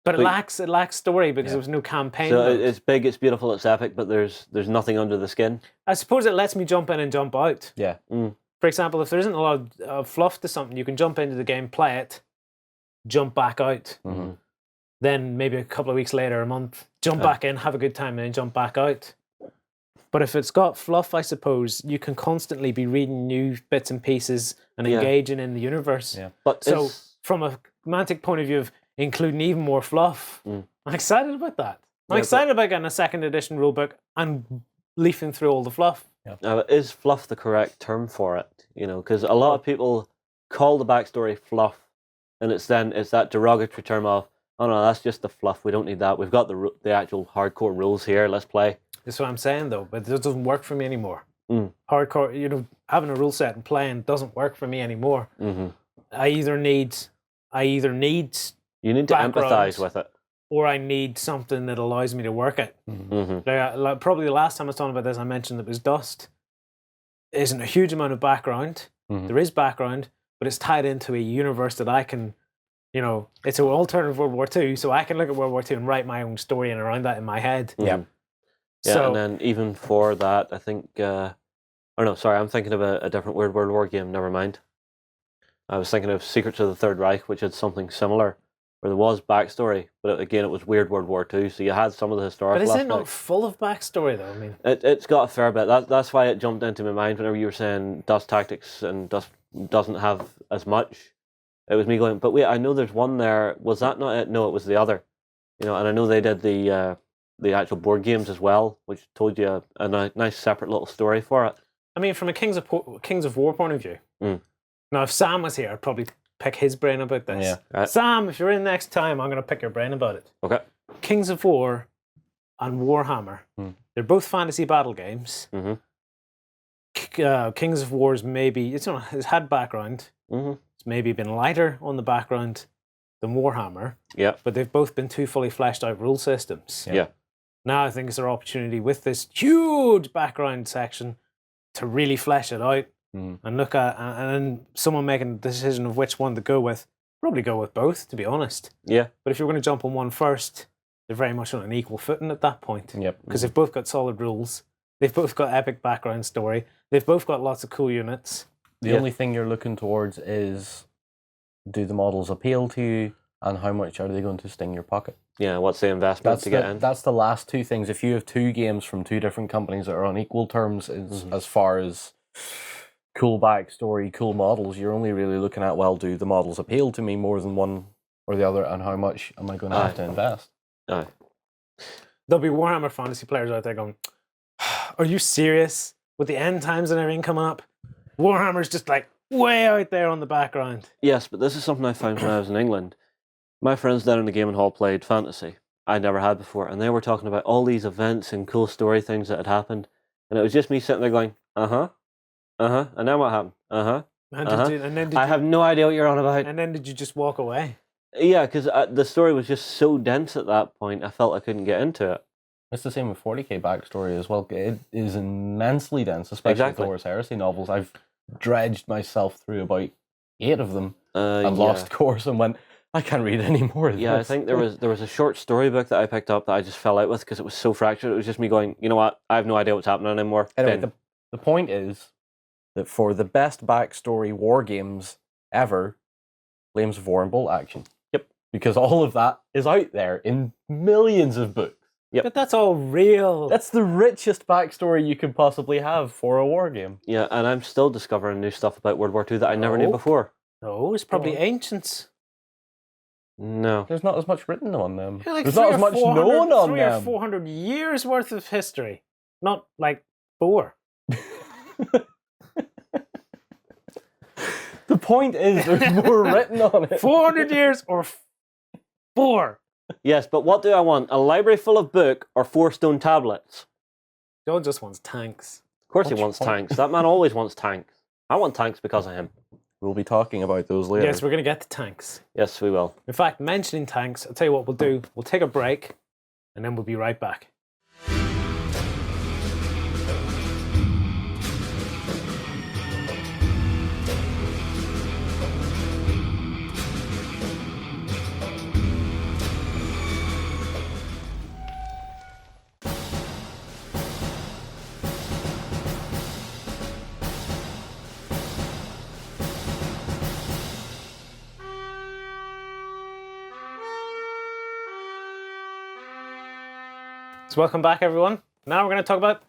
But it lacks story because there was no campaign. So it's big, it's beautiful, it's epic, but there's nothing under the skin. I suppose it lets me jump in and jump out. Yeah. For example, if there isn't a lot of fluff to something, you can jump into the game, play it, jump back out. Then maybe a couple of weeks later, a month, jump back in, have a good time, and then jump back out. But if it's got fluff, I suppose, you can constantly be reading new bits and pieces and engaging in the universe. Yeah. But so from a Mantic point of view of including even more fluff, I'm excited about that. I'm excited about getting a 2nd edition rulebook and leafing through all the fluff. Yeah. Is fluff the correct term for it? Because a lot of people call the backstory fluff And it's that derogatory term of, oh no, that's just the fluff. We don't need that. We've got the actual hardcore rules here. Let's play. That's what I'm saying though, but it doesn't work for me anymore. Hardcore, having a rule set and playing doesn't work for me anymore. I either need you need to empathize with it, or I need something that allows me to work it. Like probably the last time I was talking about this, I mentioned that it was Dust. There isn't a huge amount of background. There is background, but it's tied into a universe that I can, it's an alternative World War II, so I can look at World War II and write my own story and around that in my head. Yeah, so, and then even for that, I think, I'm thinking of a different Weird World War game, never mind. I was thinking of Secrets of the Third Reich, which had something similar, where there was backstory, but again, it was Weird World War II, so you had some of the historical But is it not full of backstory, though? I mean, it's got a fair bit. That's why it jumped into my mind whenever you were saying Dust Tactics and Dust doesn't have as much. It was me going, but wait, I know there's one there. Was that not it? No, it was the other. And I know they did the actual board games as well, which told you a nice separate little story for it. I mean, from a Kings of War point of view. Now, if Sam was here, I'd probably pick his brain about this. Yeah. Right. Sam, if you're in next time, I'm going to pick your brain about it. Okay. Kings of War and Warhammer. They're both fantasy battle games. Kings of War's maybe it's had background. It's maybe been lighter on the background than Warhammer. Yeah. But they've both been two fully fleshed out rule systems. Yeah. Now I think it's our opportunity with this huge background section to really flesh it out and look at, and then someone making the decision of which one to go with. Probably go with both, to be honest. Yeah. But if you're going to jump on one first, they're very much on an equal footing at that point. Yep. Because they've both got solid rules. They've both got epic background story. They've both got lots of cool units. The only thing you're looking towards is, do the models appeal to you, and how much are they going to sting your pocket? Yeah, what's the investment to get in? That's the last two things. If you have two games from two different companies that are on equal terms as far as cool backstory, cool models, you're only really looking at, well, do the models appeal to me more than one or the other, and how much am I going to have to invest? Aye. There'll be Warhammer fantasy players out there going, are you serious? With the end times and everything coming up, Warhammer's just like way out there on the background. Yes, but this is something I found when I was in England. My friends down in the gaming hall played fantasy. I never had before, and they were talking about all these events and cool story things that had happened, and it was just me sitting there going, and then what happened? I have no idea what you're on about. And then did you just walk away? Yeah, because the story was just so dense at that point, I felt I couldn't get into it. It's the same with 40k backstory as well. It is immensely dense, especially with the Horus Heresy novels. I've dredged myself through about 8 of them and lost course and went, I can't read any more of this. Yeah, I think there was a short storybook that I picked up that I just fell out with because it was so fractured. It was just me going, you know what, I have no idea what's happening anymore. Anyway, the point is that for the best backstory war games ever, Flames of War and Bolt Action. Yep. Because all of that is out there in millions of books. Yep. But that's all real. That's the richest backstory you could possibly have for a war game. Yeah, and I'm still discovering new stuff about World War II that I never knew before. No, it's probably ancients. No. There's not as much written on them. Yeah, like there's not as much known on them. 300 or 400 years worth of history. Not like 4. The point is there's more written on it. 400 years or 4. Yes, but what do I want? A library full of book or 4 stone tablets? John just wants tanks. Of course he wants tanks. That man always wants tanks. I want tanks because of him. We'll be talking about those later. Yes, we're going to get to tanks. Yes, we will. In fact, mentioning tanks, I'll tell you what we'll do. We'll take a break, and then we'll be right back. So welcome back, everyone. Now we're going to talk about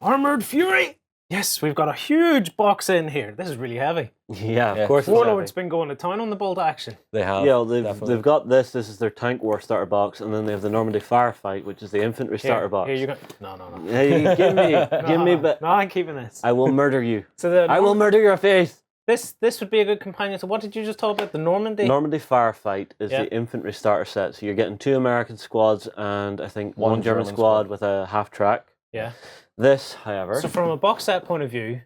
Armored Fury. Yes, we've got a huge box in here. This is really heavy. Yeah, of course. Warlord's been going to town on the bolt action. They have. Yeah, they've got this. This is their tank war starter box, and then they have the Normandy firefight, which is the infantry starter box. Here you go. No. Hey, give me. But no, I'm keeping this. I will murder you. So I will murder your face. this would be a good companion to what did you just talk about? The Normandy? Normandy Firefight is the infantry starter set. So you're getting 2 American squads and I think one German squad with a half track. Yeah. This, however... So from a box set point of view,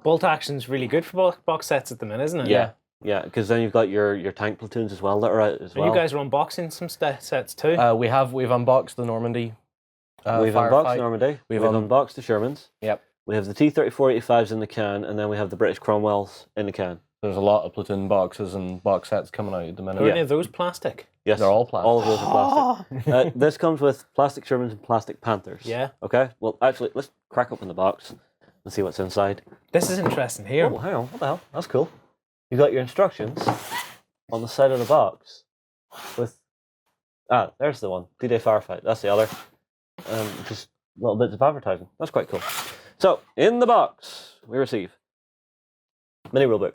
bolt action's really good for box sets at the minute, isn't it? Yeah. Yeah, because then you've got your tank platoons as well that are out as well. And you guys are unboxing some sets too? We've unboxed the Normandy. We've unboxed Normandy. We've unboxed the Shermans. Yep. We have the T-34-85s in the can, and then we have the British Cromwells in the can. There's a lot of platoon boxes and box sets coming out at the minute. Are any of those plastic? Yes. They're all plastic. All of those are plastic. This comes with plastic Shermans and plastic Panthers. Yeah. Okay, well, actually, let's crack open the box and see what's inside. This is interesting here. Oh, hang on. What the hell? That's cool. You've got your instructions on the side of the box with... Ah, there's the one. D-Day Firefight. That's the other. Just little bits of advertising. That's quite cool. So, in the box, we receive mini rulebook.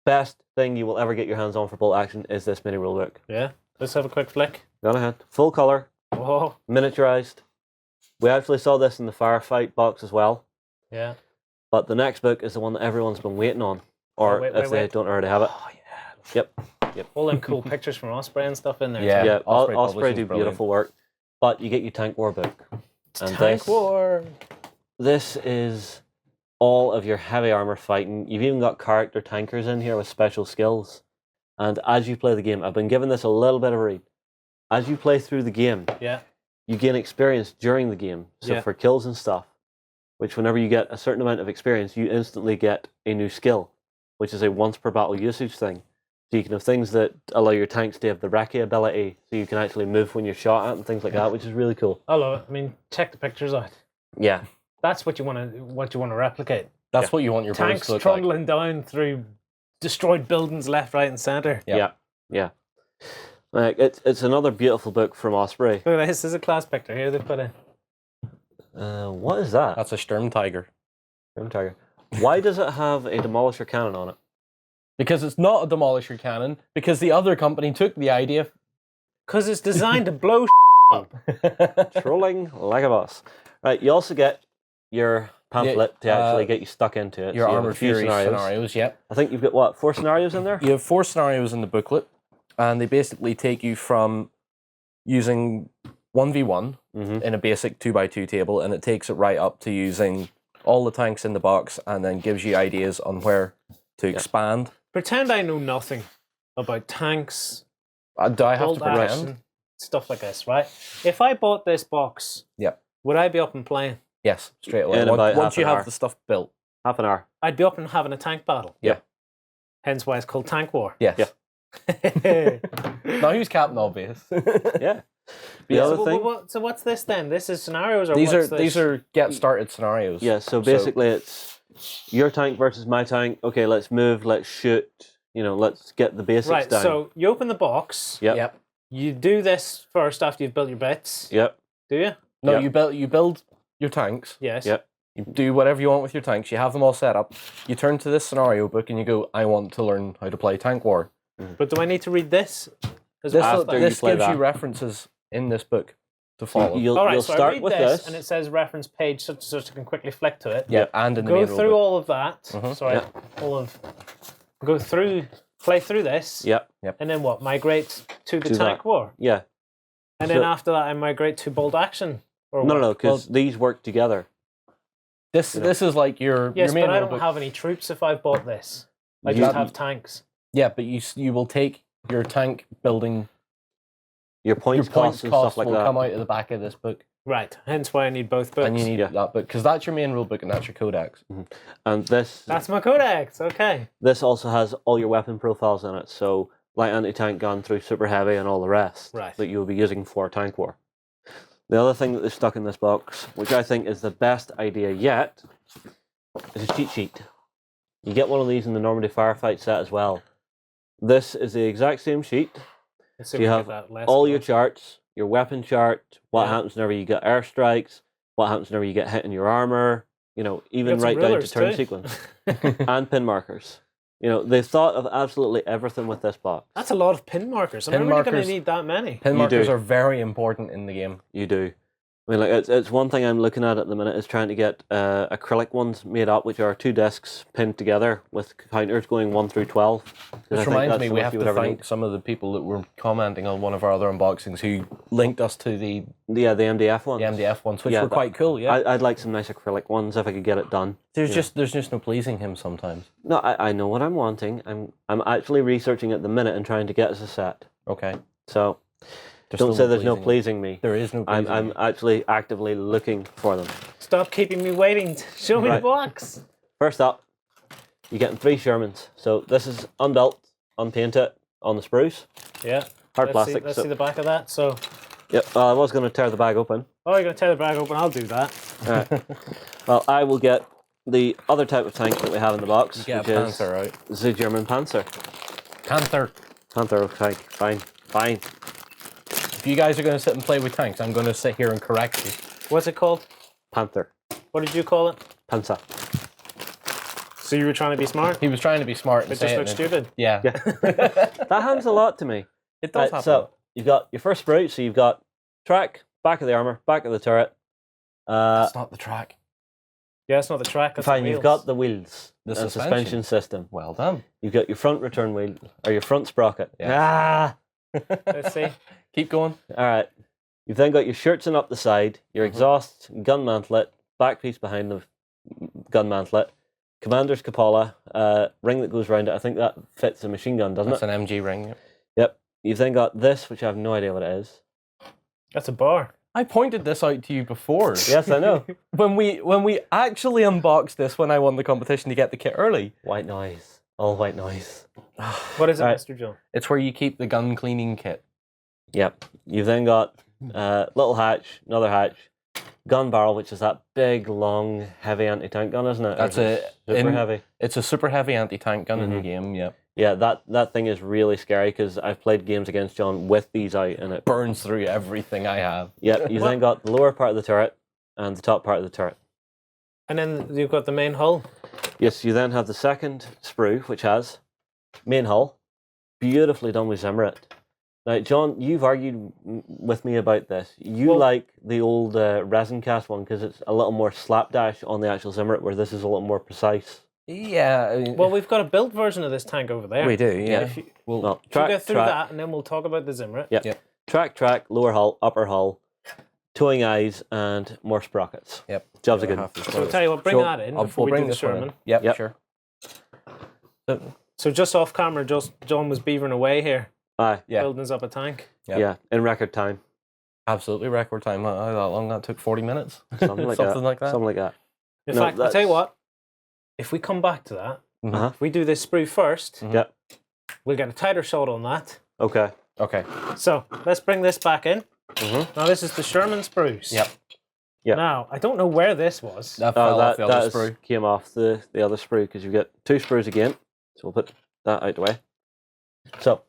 Best thing you will ever get your hands on for bolt action is this mini rulebook. Yeah. Let's have a quick flick. Go ahead. Full colour. Oh. Miniaturized. We actually saw this in the Firefight box as well. Yeah. But the next book is the one that everyone's been waiting on. Or if they don't already have it. Oh, yeah. Yep. All them cool pictures from Osprey and stuff in there. Yeah. Yeah, Osprey do beautiful work. But you get your Tank War book. And Tank War. This is all of your heavy armor fighting. You've even got character tankers in here with special skills. And as you play the game, I've been giving this a little bit of a read. As you play through the game, you gain experience during the game. So for kills and stuff, which whenever you get a certain amount of experience, you instantly get a new skill, which is a once per battle usage thing. So you can have things that allow your tanks to have the recce ability, so you can actually move when you're shot at and things like that, which is really cool. I love it. I mean, check the pictures out. Yeah. That's what you want to replicate. That's what you want your tanks to look trundling down through destroyed buildings left, right, and center. Yeah. Like it's another beautiful book from Osprey. Look at this. This is a class picture here they put in. What is that? That's a Sturm Tiger. Sturm Tiger. Why does it have a demolisher cannon on it? Because it's not a demolisher cannon. Because the other company took the idea. Because it's designed to blow up. Trolling like a boss. Right. You also get your pamphlet to actually get you stuck into it. Your Armour Fury scenarios. Yep. I think you've got what, 4 scenarios in there? You have 4 scenarios in the booklet, and they basically take you from using 1v1 in a basic 2x2 table, and it takes it right up to using all the tanks in the box, and then gives you ideas on where to expand. Pretend I know nothing about tanks. Do I have to pretend? Action, stuff like this, right? If I bought this box, would I be up and playing? Yes, straight away. In about once you half an have hour. the stuff built. Half an hour. I'd be up and having a tank battle. Yeah. Hence why it's called Tank War. Yes. Yeah. Now who's Captain Obvious? Yeah. The other thing. So what's this then? This is scenarios, or these are get started scenarios. Yeah. So basically, it's your tank versus my tank. Okay, let's move. Let's shoot. You know, let's get the basics down. So you open the box. Yep. You do this first after you've built your bits. Yep. Do you? No, you build your tanks. Yes. Yep. You do whatever you want with your tanks. You have them all set up. You turn to this scenario book and you go, I want to learn how to play Tank War. But do I need to read this? This gives you references in this book to follow. You'll so start I read with this, and it says reference page such and such. I can quickly flick to it. Yeah, and in the go main through rulebook. all of that. Go through, play through this. Yep. And then what? Migrate to the Tank War. Yeah. And then after that, I migrate to bolt action. Or No, because these work together. This is like your yes, main but I rulebook. don't have any troops if I've bought this. I just have tanks. Yeah, but you will take your tank building. Your points costs and stuff like will that come out of the back of this book. Right. Hence why I need both books. And you need that book because that's your main rulebook and that's your codex. And that's my codex. Okay. This also has all your weapon profiles in it. So light anti-tank gun through super heavy and all the rest that you will be using for Tank War. The other thing that is stuck in this box, which I think is the best idea yet, is a cheat sheet. You get one of these in the Normandy Firefight set as well. This is the exact same sheet. So you have all your charts, your weapon chart, what happens whenever you get airstrikes, what happens whenever you get hit in your armor, you know, even right down to turn sequence. And pin markers. You know, they thought of absolutely everything with this box. That's a lot of pin markers. I'm really going to need that many. Pin markers are very important in the game. You do. I mean, like it's one thing I'm looking at the minute is trying to get acrylic ones made up, which are 2 discs pinned together with counters going 1 through 12. Which reminds me, we have to thank some of the people that were commenting on one of our other unboxings who linked us to the MDF ones. The MDF ones, which were quite cool. Yeah, I'd like some nice acrylic ones if I could get it done. There's just no pleasing him sometimes. No, I know what I'm wanting. I'm actually researching at the minute and trying to get us a set. Okay. So. Don't say there's no pleasing me. There is no pleasing I'm actually actively looking for them. Stop keeping me waiting. Show me the box. First up, you're getting 3 Shermans. So this is unbuilt, unpainted on the sprues. Yeah. Hard plastic. Let's see the back of that. So. Yep. Well, I was going to tear the bag open. Oh, you're going to tear the bag open? I'll do that. All right. Well, I will get the other type of tank that we have in the box, which is right? The German Panzer. Panther tank. Fine. If you guys are going to sit and play with tanks, I'm going to sit here and correct you. What's it called? Panther. What did you call it? Panzer. So you were trying to be smart? He was trying to be smart. It just looks stupid. Yeah. That happens a lot to me. It does happen. So you've got your first sprue, so you've got track, back of the armour, back of the turret. That's not the track. Yeah, it's not the track. That's fine, the you've got the wheels. The suspension system. Well done. You've got your front return wheel, or your front sprocket. Yeah. Let's see. Keep going. All right. You've then got your shirts and up the side, your exhaust, gun mantlet, back piece behind the gun mantlet, commander's cupola, ring that goes around it. I think that fits a machine gun, doesn't it? That's an MG ring. Yep. You've then got this, which I have no idea what it is. That's a bar. I pointed this out to you before. Yes, I know. when we actually unboxed this when I won the competition to get the kit early. White noise. All white noise. What is it, Mr. Joe? It's where you keep the gun cleaning kit. Yep. You've then got little hatch, another hatch, gun barrel, which is that big, long, heavy anti-tank gun, isn't it? That's super heavy. It's a super heavy anti-tank gun in the game. Yeah. Yeah, that thing is really scary because I've played games against John with these out and it burns through everything I have. Yep. You've then got the lower part of the turret and the top part of the turret. And then you've got the main hull. Yes. You then have the second sprue, which has main hull, beautifully done with Zimmerit. Now, John, you've argued with me about this. You like the old resin cast one because it's a little more slapdash on the actual Zimmerit, where this is a little more precise. Yeah. I mean, well, we've got a built version of this tank over there. We do, yeah. If you go through that, and then we'll talk about the Zimmerit. Yep. Track, lower hull, upper hull, towing eyes, and more sprockets. Yep. Jobs are good. So I'll tell you what, bring that in before we do the Sherman. Yep, sure. So just off camera, John was beavering away here. Aye. Yeah. Building us up a tank. Yep. Yeah, in record time. Absolutely record time. How long that took? 40 minutes? Something like that. Something like that. In fact, I'll tell you what, if we come back to that, if we do this sprue first, yep, we'll get a tighter shot on that. Okay. So let's bring this back in. Now this is the Sherman sprues. Yep. Now, I don't know where this was. That fell off the other sprue. Came off the other sprue because you've got 2 sprues again. So we'll put that out the way. So,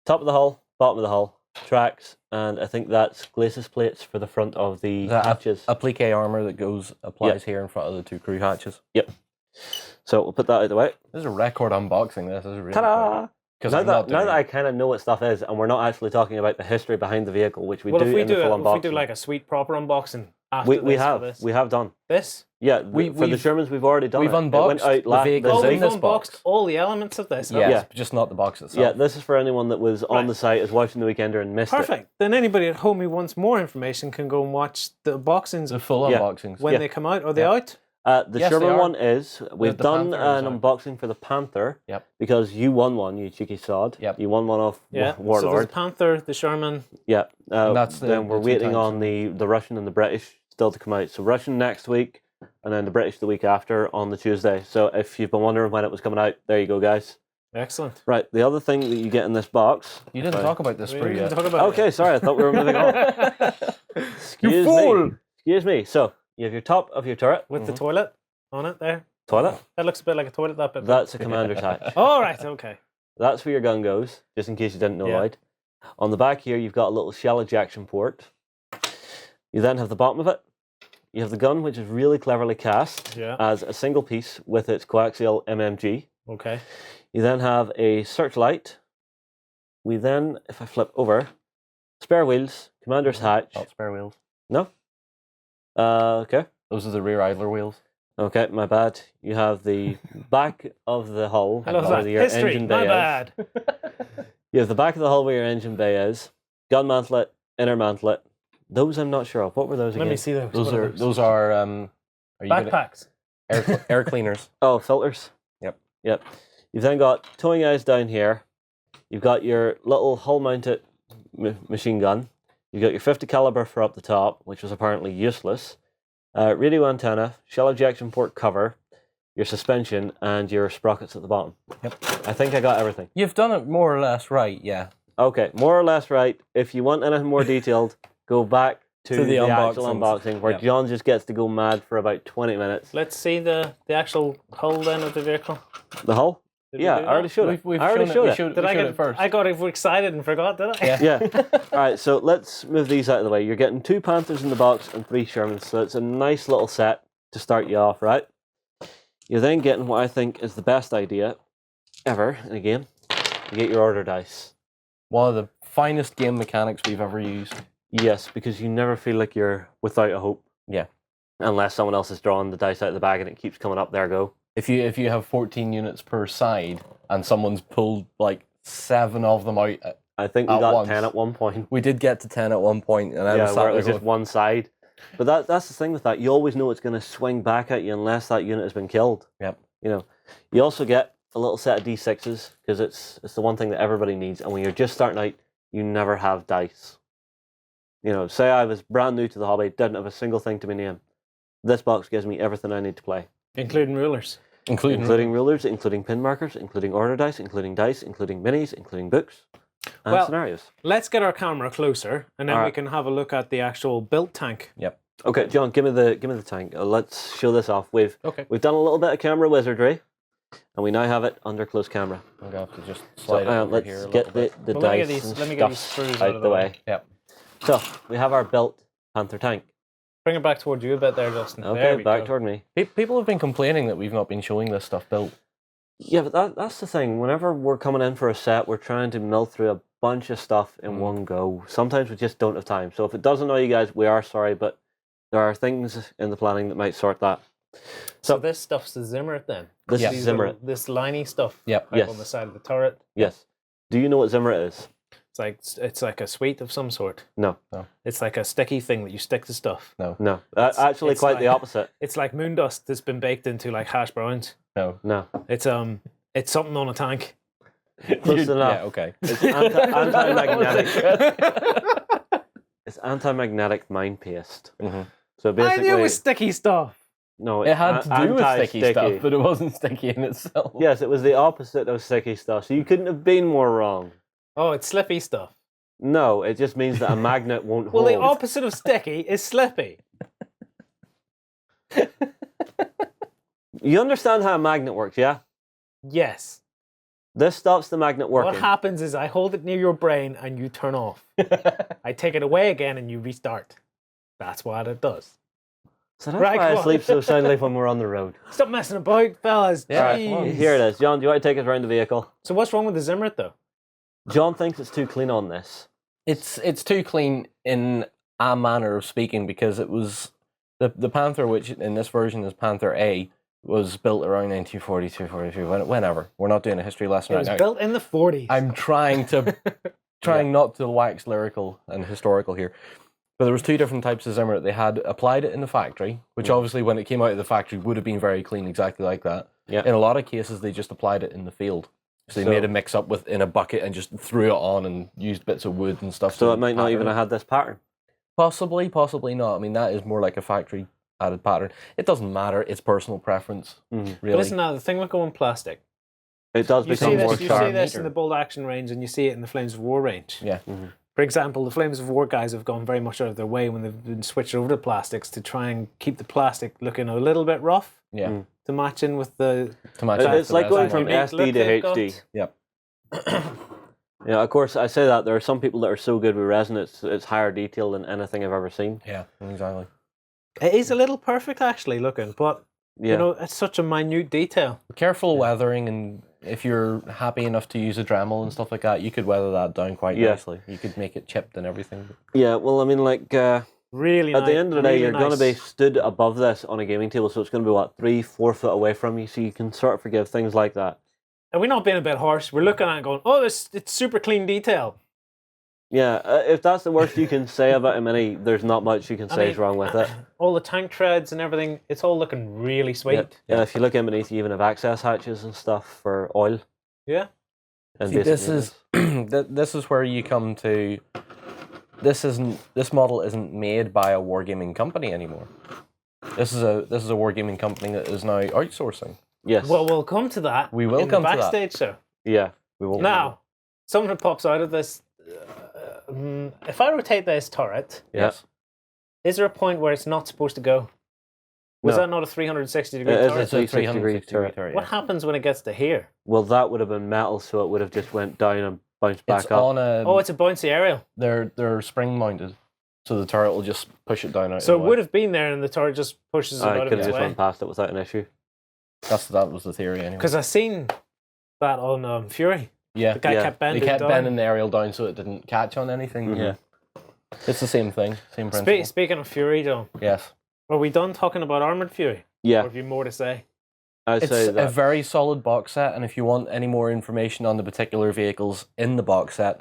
top of the hull, bottom of the hull, tracks, and I think that's glacis plates for the front of the hatches. Applique armour that applies here in front of the 2 crew hatches. Yep. So we'll put that out the way. This is a record unboxing. This is really ta-da! Because now that I kind of know what stuff is, and we're not actually talking about the history behind the vehicle, which we do in the full unboxing. If we do like a sweet proper unboxing after we have done this. Yeah, for the Shermans we've already done. We've unboxed the vehicles in this box. Unboxed all the elements of this. Yeah, just not the box itself. Yeah, this is for anyone that was on the site, is watching the Weekender and missed it. Perfect. Then anybody at home who wants more information can go and watch the unboxings, the full unboxings when they come out. Are they out? The Sherman one is. We've done an unboxing for the Panther. Yep. Because you won one, you cheeky sod. Yep. You won one off Warlord. So there's the Panther, the Sherman. Yeah. Then we're waiting on the Russian and the British still to come out. So Russian next week, and then the British the week after on the Tuesday. So if you've been wondering when it was coming out, there you go, guys. Excellent. Right. The other thing that you get in this box. You didn't talk about this sprue yet. Okay, sorry. I thought we were moving on. You fool! Excuse me. So you have your top of your turret with the toilet on it there. Toilet? That looks a bit like a toilet. That bit. That's a commander's hatch. All right. Okay. That's where your gun goes, just in case you didn't know, Lloyd. On the back here, you've got a little shell ejection port. You then have the bottom of it. You have the gun, which is really cleverly cast as a single piece with its coaxial MMG. Okay. You then have a searchlight. We then, if I flip over, spare wheels, commander's hatch. Not spare wheels. No? Okay. Those are the rear idler wheels. Okay, my bad. You have the back of the hull where your engine bay bad. You have the back of the hull where your engine bay is. Gun mantlet, inner mantlet. Those I'm not sure of. What were those again? Let me see those. Those are backpacks. Air cleaners. Oh, filters. Yep. You've then got towing eyes down here. You've got your little hull-mounted machine gun. You've got your 50 caliber for up the top, which was apparently useless. Radio antenna, shell ejection port cover, your suspension, and your sprockets at the bottom. Yep. I think I got everything. You've done it more or less right, yeah. Okay, more or less right. If you want anything more detailed, go back to the actual unboxing where John just gets to go mad for about 20 minutes. Let's see the actual hull then of the vehicle. The hull? Yeah, I already showed it. I already showed it. Did I get it first? I got excited and forgot, did I? Yeah. All right, so let's move these out of the way. You're getting 2 Panthers in the box and 3 Shermans, so it's a nice little set to start you off, right? You're then getting what I think is the best idea ever in a game. You get your order dice. One of the finest game mechanics we've ever used. Yes, because you never feel like you're without a hope. Yeah. Unless someone else has drawn the dice out of the bag and it keeps coming up, there go. If you have 14 units per side and someone's pulled like 7 of them out, I think we got 10 at one point. We did get to 10 at one point, and where it was just one side. But that's the thing with that. You always know it's going to swing back at you unless that unit has been killed. Yep. You also get a little set of D6s because it's the one thing that everybody needs. And when you're just starting out, you never have dice. Say I was brand new to the hobby, didn't have a single thing to my name. This box gives me everything I need to play. Including rulers. Including rulers, including pin markers, including order dice, including minis, including books, and scenarios. Let's get our camera closer, and then we can have a look at the actual built tank. Yep. Okay, John, give me the tank. Let's show this off. We've done a little bit of camera wizardry, and we now have it under close camera. I'm going to have to just slide it over here a little bit. Let's get the dice and stuff out of the way. Yep. So, we have our built Panther tank. Bring it back towards you a bit there, Justin. Okay, back toward me. People have been complaining that we've not been showing this stuff built. Yeah, but that's the thing. Whenever we're coming in for a set, we're trying to mill through a bunch of stuff in one go. Sometimes we just don't have time. So if it does annoy you guys, we are sorry, but there are things in the planning that might sort that. So this stuff's the Zimmerit then? This is Zimmerit. This liney stuff on the side of the turret? Yes. Do you know what Zimmerit is? It's like a sweet of some sort. No. It's like a sticky thing that you stick to stuff. No. Actually, quite the opposite. It's like moon dust that's been baked into like hash browns. No. It's something on a tank. Close enough. Yeah, okay. It's anti-magnetic. It's anti-magnetic mind paste. Mm-hmm. So basically, I knew it was sticky stuff. No, it had to do with sticky stuff, but it wasn't sticky in itself. Yes, it was the opposite of sticky stuff. So you couldn't have been more wrong. Oh, it's slippy stuff. No, it just means that a magnet won't hold. Well, the opposite of sticky is slippy. You understand how a magnet works, yeah? Yes. This stops the magnet working. What happens is I hold it near your brain and you turn off. I take it away again and you restart. That's what it does. So that's why I sleep so soundly when we're on the road. Stop messing about, fellas. Yeah, right, here it is. John, do you want to take us around the vehicle? So what's wrong with the Zimmerit, though? John thinks it's too clean on this. It's too clean in a manner of speaking because it was the Panther, which in this version is Panther A, was built around 1942, 43, whenever. We're not doing a history lesson right now. It was built in the 40s. I'm trying not to wax lyrical and historical here. But there was 2 different types of Zimmerit. They had applied it in the factory, which obviously when it came out of the factory would have been very clean, exactly like that. Yeah. In a lot of cases, they just applied it in the field. So they made a mix up in a bucket and just threw it on and used bits of wood and stuff. So it might not even have had this pattern. Possibly not. I mean, that is more like a factory added pattern. It doesn't matter. It's personal preference, really. But isn't that the thing with going plastic? It does become more sharp. You see this in the Bold Action range and you see it in the Flames of War range. Yeah. Mm-hmm. For example, the Flames of War guys have gone very much out of their way when they've been switched over to plastics to try and keep the plastic looking a little bit rough. Yeah. To match in with the... It's like going from SD to HD. Yep. Yeah, of course, I say that. There are some people that are so good with resin, it's higher detail than anything I've ever seen. Yeah, exactly. It is a little perfect, actually, looking, but, you know, it's such a minute detail. Careful weathering, and if you're happy enough to use a Dremel and stuff like that, you could weather that down quite nicely. You could make it chipped and everything. Yeah, well, I mean, like, Really At nice. the end of the day, really you're nice. going to be stood above this on a gaming table, so it's going to be, what, 3-4 foot away from you, so you can sort of forgive things like that. And we're not being a bit harsh. We're looking at it and going, oh, it's super clean detail. Yeah, if that's the worst you can say about a Mini, there's not much you can say is wrong with it. All the tank treads and everything, it's all looking really sweet. Yeah, if you look underneath, you even have access hatches and stuff for oil. Yeah. And see, this is where you come to. This model isn't made by a wargaming company anymore. This is a wargaming company that is now outsourcing. Yes. Well, we'll come to that. We will come to that. Backstage show. Yeah, we will. Now, something that pops out of this. If I rotate this turret, yes. Is there a point where it's not supposed to go? Was that not a 360-degree turret? It's a 360-degree turret. What happens when it gets to here? Well, that would have been metal, so it would have just went down and bounced back up. Oh, it's a bouncy aerial. They're spring mounted, so the turret will just push it down out. So it would have been there, and the turret just pushes it out of its way. I could have just went past it without an issue. That was the theory anyway. Because I seen that on Fury. Yeah, the guy kept bending. They kept bending the aerial down so it didn't catch on anything. Mm-hmm. Yeah, it's the same thing, same principle. Speaking of Fury, John. Yes. Are we done talking about Armoured Fury? Yeah. Or have you more to say? It's a very solid box set, and if you want any more information on the particular vehicles in the box set,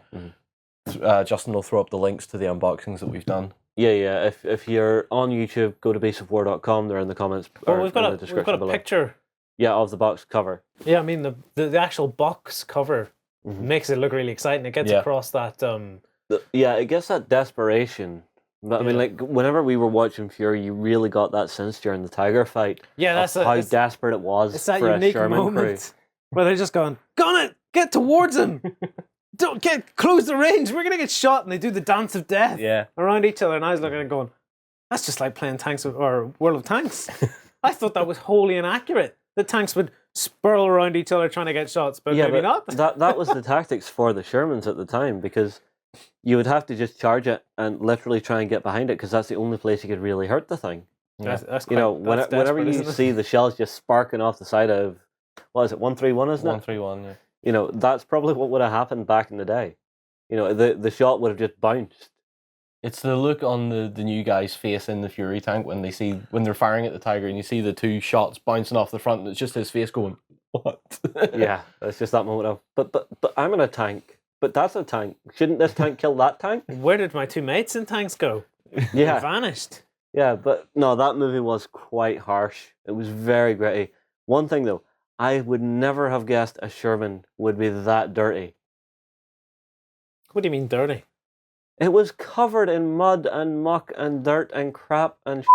Justin will throw up the links to the unboxings that we've done. Yeah. If you're on YouTube, go to baseofwar.com. They're in the comments. Well, we've got a picture. Yeah, of the box cover. Yeah, I mean the actual box cover makes it look really exciting. It gets across that. It gets that desperation. But I mean, like, whenever we were watching Fury, you really got that sense during the Tiger fight. Yeah, that's how desperate it was. It's that for unique a Sherman moment crew. where they're just going, "Gun it! Get towards him! Don't close the range. We're gonna get shot." And they do the dance of death around each other. And I was looking at it going, "That's just like playing Tanks or World of Tanks." I thought that was wholly inaccurate. The tanks would spurl around each other trying to get shots, but maybe not. that was the tactics for the Shermans at the time, because you would have to just charge it and literally try and get behind it, because that's the only place you could really hurt the thing. Whenever you see the shells just sparking off the side of, what is it, 131, isn't it? 131, yeah. That's probably what would have happened back in the day. The shot would have just bounced. It's the look on the new guy's face in the Fury tank when they're firing at the Tiger and you see the two shots bouncing off the front and it's just his face going, what? Yeah, it's just that moment of, but I'm in a tank. But that's a tank. Shouldn't this tank kill that tank? Where did my two mates in tanks go? Yeah. They vanished. Yeah, but no, that movie was quite harsh. It was very gritty. One thing though, I would never have guessed a Sherman would be that dirty. What do you mean dirty? It was covered in mud and muck and dirt and crap and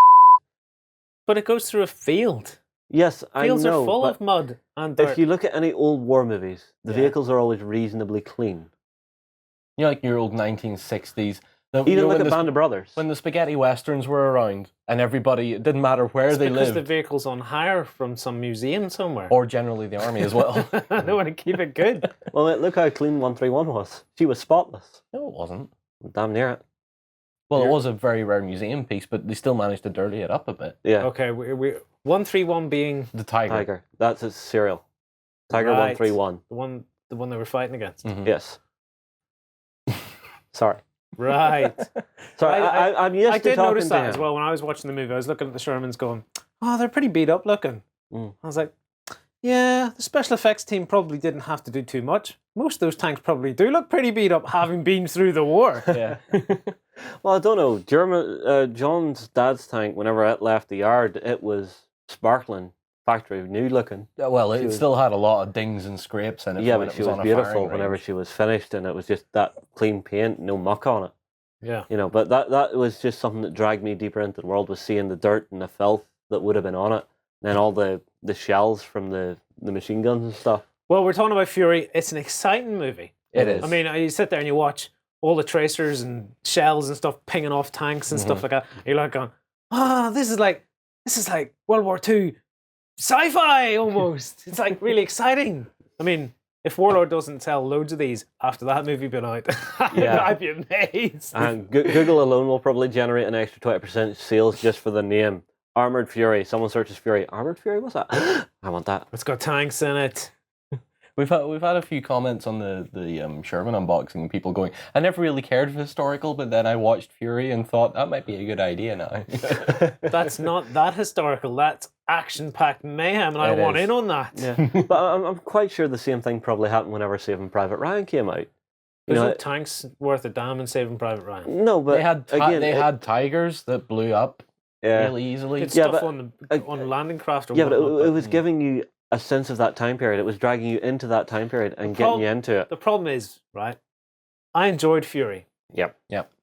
But it goes through a field. Yes, I know. Fields are full of mud and dirt. If you look at any old war movies, the vehicles are always reasonably clean. Like your old 1960s. Even look at Band of Brothers. When the spaghetti westerns were around and everybody, it didn't matter where they lived. Because the vehicle's on hire from some museum somewhere. Or generally the army as well. They want to keep it good. Well, look how clean 131 was. She was spotless. No, it wasn't. Damn near it. Well, it was a very rare museum piece, but they still managed to dirty it up a bit. Yeah. Okay, we 131 being the Tiger. That's its serial. Tiger 131. The one they were fighting against. Mm-hmm. Yes. Sorry. Right. Sorry, I'm used to talking to him. I did notice that as well when I was watching the movie. I was looking at the Shermans going, "Oh, they're pretty beat up looking." I was like, "Yeah, the special effects team probably didn't have to do too much. Most of those tanks probably do look pretty beat up, having been through the war." Yeah. Well, I don't know. John's dad's tank, whenever it left the yard, it was sparkling, factory new looking. Well, it still had a lot of dings and scrapes in it. Yeah, but she was beautiful whenever she was finished, and it was just that clean paint, no muck on it. Yeah. But that was just something that dragged me deeper into the world, was seeing the dirt and the filth that would have been on it, and then all the shells from the machine guns and stuff. Well, we're talking about Fury. It's an exciting movie. It is. I mean, you sit there and you watch all the tracers and shells and stuff pinging off tanks and stuff like that. You're like going, this is like World War II sci-fi almost. It's like really exciting. I mean, if Warlord doesn't sell loads of these after that movie been out, I'd be amazed. And Google alone will probably generate an extra 20% sales just for the name. Armored Fury. Someone searches Fury. Armored Fury? What's that? I want that. It's got tanks in it. We've had a few comments on the Sherman unboxing, people going, I never really cared for historical, but then I watched Fury and thought that might be a good idea now. That's not that historical. That's action-packed mayhem, and I want in on that. Yeah. But I'm quite sure the same thing probably happened whenever Saving Private Ryan came out. There's no tanks worth a damn in Saving Private Ryan. No, but they had Tigers that blew up really easily. It's stuff on landing craft. Or but it was giving you a sense of that time period. It was dragging you into that time period and getting you into it. The problem is, right, I enjoyed Fury. Yep.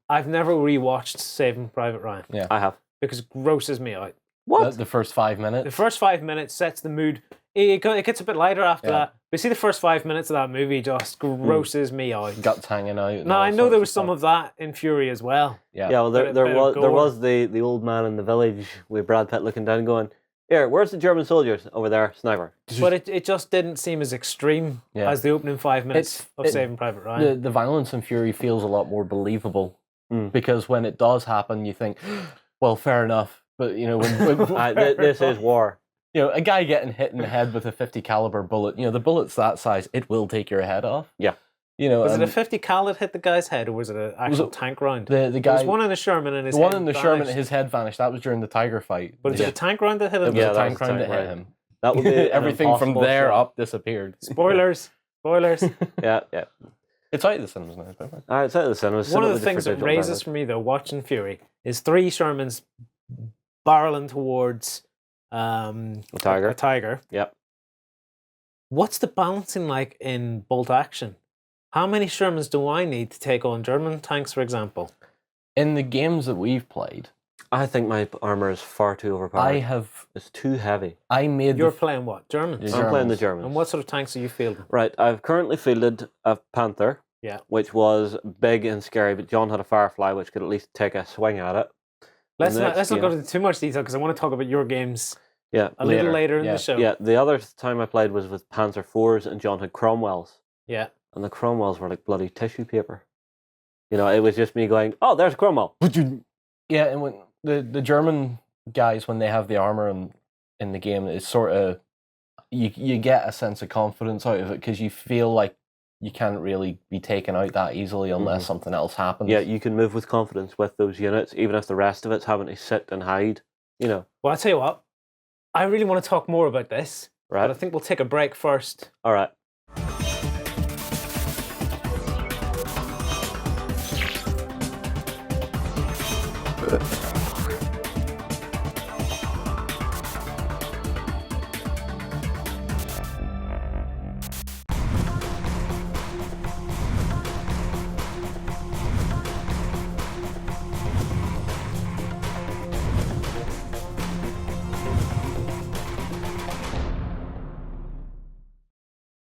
I've never rewatched Saving Private Ryan. Yeah, I have. Because it grosses me out. What? The first 5 minutes? The first 5 minutes sets the mood. It gets a bit lighter after that. But see, the first 5 minutes of that movie just grosses me out. Guts hanging out. Now, I know there was some of that in Fury as well. Yeah, well, there was the old man in the village with Brad Pitt looking down going, here, where's the German soldiers? Over there, sniper. But it just didn't seem as extreme as the opening 5 minutes of Saving Private Ryan. The violence in Fury feels a lot more believable because when it does happen, you think, well, fair enough. But, you know, when this is war. You know, a guy getting hit in the head with a 50 caliber bullet, you know, the bullet's that size, it will take your head off. Yeah. You know, was it a 50 cal that hit the guy's head, or was it an actual tank round? The guy, there was one in the Sherman and his head vanished. His head vanished. That was during the Tiger fight. But is it a tank round that hit him? It was a tank round that hit him. That would be everything from there up disappeared. Spoilers. Yeah. It's out of the cinemas now. It's out of the cinemas. One of the things that raises for me, though, watching Fury, is 3 Shermans barreling towards a tiger. Yep. What's the balancing like in bolt action? How many Shermans do I need to take on German tanks, for example? In the games that we've played, I think my armor is far too overpowered. It's too heavy. You're playing what? Germans? I'm playing the Germans. And what sort of tanks are you fielding? Right, I've currently fielded a Panther, which was big and scary, but John had a Firefly, which could at least take a swing at it. Let's not go into too much detail because I want to talk about your games little later in the show. Yeah, the other time I played was with Panzer IVs and John had Cromwells. Yeah. And the Cromwells were like bloody tissue paper. You know, it was just me going, oh, there's a Cromwell. Yeah, and when the German guys, when they have the armor in the game, it's sort of, you get a sense of confidence out of it because you feel like you can't really be taken out that easily unless something else happens. Yeah, you can move with confidence with those units, even if the rest of it's having to sit and hide, you know. Well, I'll tell you what, I really want to talk more about this, right? But I think we'll take a break first. All right.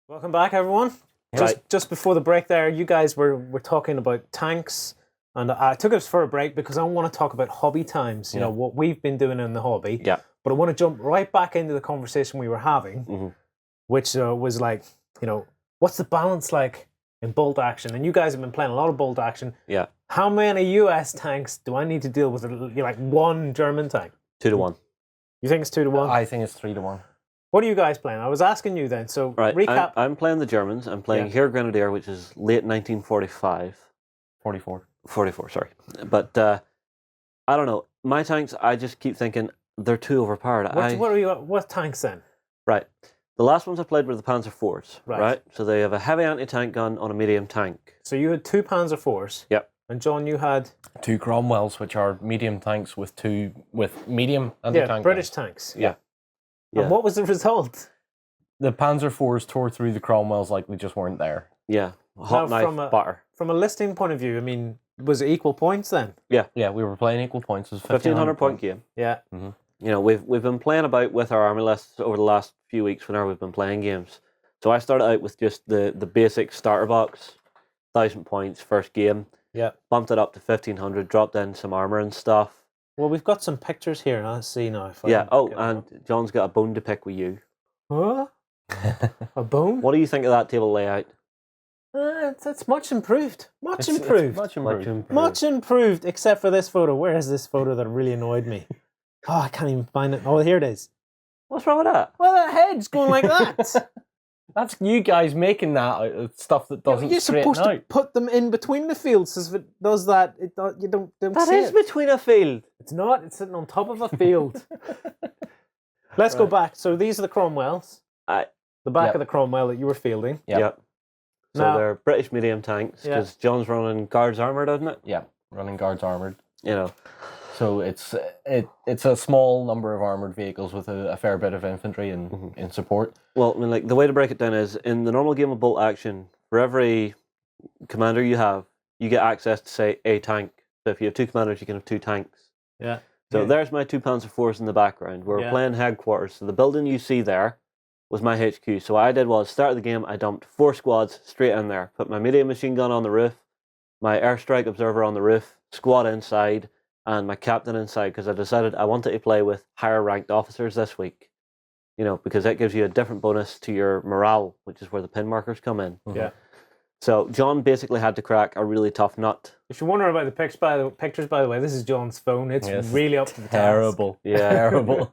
Welcome back, everyone. Just before the break there, you guys were talking about tanks, and I took us for a break because I want to talk about hobby times, you know, what we've been doing in the hobby. Yeah. But I want to jump right back into the conversation we were having, which was like, you know, what's the balance like in bolt action? And you guys have been playing a lot of bolt action. Yeah. How many US tanks do I need to deal with? Like one German tank? 2 to 1. You think it's 2 to 1? I think it's 3 to 1. What are you guys playing? I was asking you then. So recap. I'm playing the Germans. I'm playing Heer Grenadier, which is late 1945. 44, sorry. But I don't know. My tanks, I just keep thinking they're too overpowered. What tanks then? Right. The last ones I played were the Panzer IVs. Right. So they have a heavy anti-tank gun on a medium tank. So you had 2 Panzer IVs. Yep. And John, you had 2 Cromwells, which are medium tanks with medium anti-tank. Yeah, British tanks. Yeah. And what was the result? The Panzer IVs tore through the Cromwells like they just weren't there. Yeah. Hot knife butter. From a listing point of view, I mean, was it equal points then? Yeah. Yeah, we were playing equal points. It was 1,500 point game. Yeah. Mm-hmm. You know, we've been playing about with our army lists over the last few weeks whenever we've been playing games. So I started out with just the basic starter box, 1,000 points, first game. Yeah. Bumped it up to 1,500, dropped in some armor and stuff. Well, we've got some pictures here, and I'll see now. And John's got a bone to pick with you. What? A bone? What do you think of that table layout? It's much improved. Much improved, except for this photo. Where is this photo that really annoyed me? Oh, I can't even find it. Oh, here it is. What's wrong with that? Well, that head's going like that. That's you guys making that stuff that doesn't. You're supposed to put them in between the fields. If it does that, you don't That see is it. between a field. It's not. It's sitting on top of a field. Let's go back. So these are the Cromwells. The back of the Cromwell that you were fielding. Yep. So they're British medium tanks because John's running Guards Armoured, isn't it? Yeah, running Guards Armoured. You know. So it's a small number of armoured vehicles with a fair bit of infantry in support. Well, I mean, like the way to break it down is in the normal game of bolt action, for every commander you have, you get access to say a tank. So if you have 2 commanders, you can have 2 tanks. Yeah. So there's my 2 Panzer IVs in the background. We're playing headquarters. So the building you see there was my HQ. So what I did was, start of the game, I dumped 4 squads straight in there. Put my medium machine gun on the roof, my airstrike observer on the roof, squad inside, and my captain inside, because I decided I wanted to play with higher ranked officers this week. You know, because it gives you a different bonus to your morale, which is where the pin markers come in. Yeah. So John basically had to crack a really tough nut. If you're wondering about the pictures, by the way, this is John's phone. It's really up to the terrible. task. Yeah, terrible.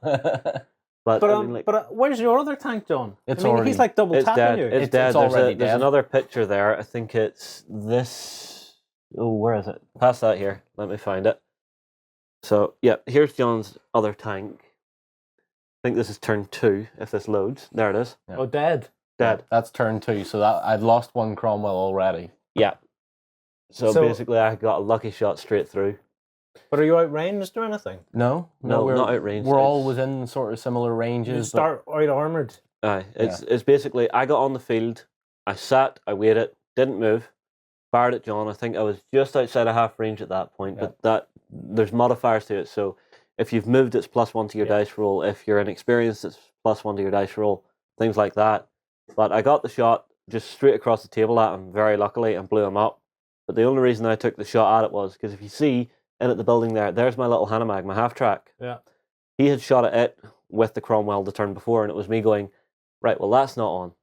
But where's your other tank, John? It's already, he's like double tapping you. It's dead. There's another picture there. I think it's this. Oh, where is it? Pass that here. Let me find it. So yeah, here's John's other tank. I think this is turn 2. If this loads, there it is. Yeah. Oh, dead. Dead. That's turn 2. So that I'd lost 1 Cromwell already. Yeah. So basically, I got a lucky shot straight through. But are you outranged or anything? No, we're not outranged. We're all within sort of similar ranges. You start out armoured. Aye, it's basically, I got on the field, I sat, I waited, didn't move, fired at John. I think I was just outside of half range at that point, but there's modifiers to it. So if you've moved, it's +1 to your dice roll. If you're inexperienced, it's +1 to your dice roll. Things like that. But I got the shot just straight across the table at him, very luckily, and blew him up. But the only reason I took the shot at it was because if you see in at the building there's my little Hanomag, my half-track. Yeah. He had shot at it with the Cromwell the turn before, and it was me going, right, well, that's not on.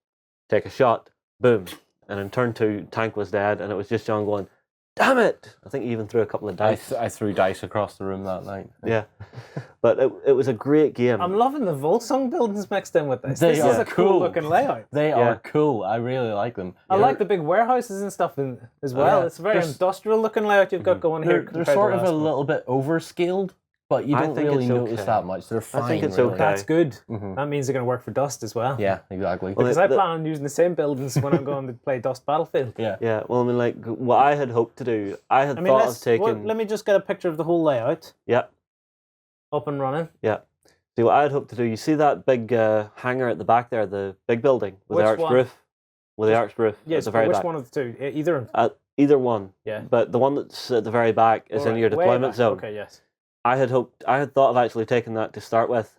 Take a shot, boom. And in turn 2, tank was dead, and it was just John going, damn it! I think he even threw a couple of dice. I threw dice across the room that night. Yeah. But it was a great game. I'm loving the Volkswagen buildings mixed in with this. This is a cool looking layout. They are cool. I really like them. I like the big warehouses and stuff as well. It's a very industrial looking layout you've got going here. They're sort of a little bit overscaled, but you don't really notice that much. They're fine. I think it's really. okay. That's good. That means they're going to work for Dust as well. Yeah, exactly. Because I plan on using the same buildings when I'm going to play Dust Battlefield. Yeah. Well, I mean, like what I had hoped to do, I thought of taking. Let me just get a picture of the whole layout. Yeah. Up and running. Yeah. See what I had hoped to do. You see that big hangar at the back there, the big building with the arched roof, with the arched roof. Yes. At the very which back. One of the 2? Either. Either one. Yeah. But the one that's at the very back is in your deployment zone. Okay. Yes. I had thought of actually taking that to start with,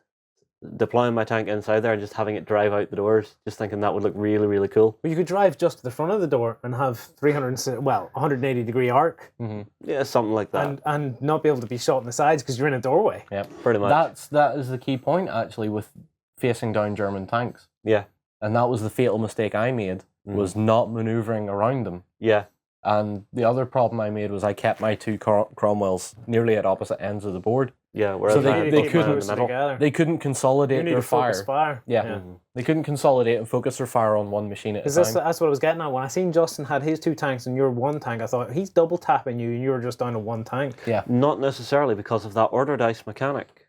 deploying my tank inside there and just having it drive out the doors, just thinking that would look really, really cool. Well, you could drive just to the front of the door and have 180 degree arc. Mm-hmm. Yeah, something like that. And not be able to be shot in the sides because you're in a doorway. Yeah, pretty much. That is the key point, actually, with facing down German tanks. Yeah. And that was the fatal mistake I made, was not manoeuvring around them. Yeah. And the other problem I made was I kept my 2 Cromwells nearly at opposite ends of the board. Yeah, whereas so they couldn't consolidate their fire. Yeah. They couldn't consolidate and focus their fire on one machine at a time. That's what I was getting at. When I seen Justin had his 2 tanks and your 1 tank, I thought he's double tapping you and you were just down to 1 tank. Yeah. Not necessarily because of that order dice mechanic.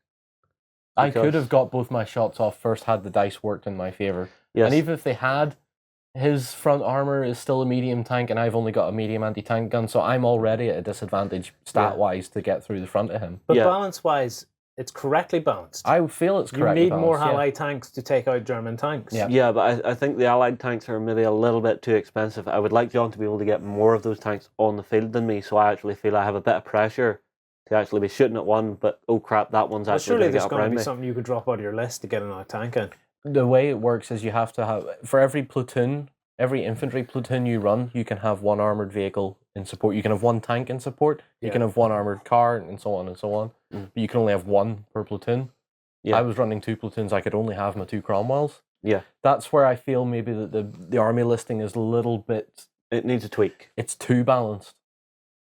I could have got both my shots off first had the dice worked in my favour. Yes. And even if they had, his front armour is still a medium tank and I've only got a medium anti-tank gun, so I'm already at a disadvantage stat-wise to get through the front of him. But balance-wise, it's correctly balanced. I feel it's correctly balanced. You need more Allied tanks to take out German tanks. Yeah, but I think the Allied tanks are maybe a little bit too expensive. I would like John to be able to get more of those tanks on the field than me, so I actually feel I have a bit of pressure to actually be shooting at one, but oh crap, that one's actually surely going to there's get up going around to be me. something you could drop out of your list to get another tank in. The way it works is you have to have, for every platoon, every infantry platoon you run, you can have 1 armoured vehicle in support. You can have 1 tank in support. You can have 1 armoured car, and so on and so on. But you can only have 1 per platoon. Yeah. I was running 2 platoons. I could only have my 2 Cromwells. Yeah. That's where I feel maybe that the army listing is a little bit... It needs a tweak. It's too balanced.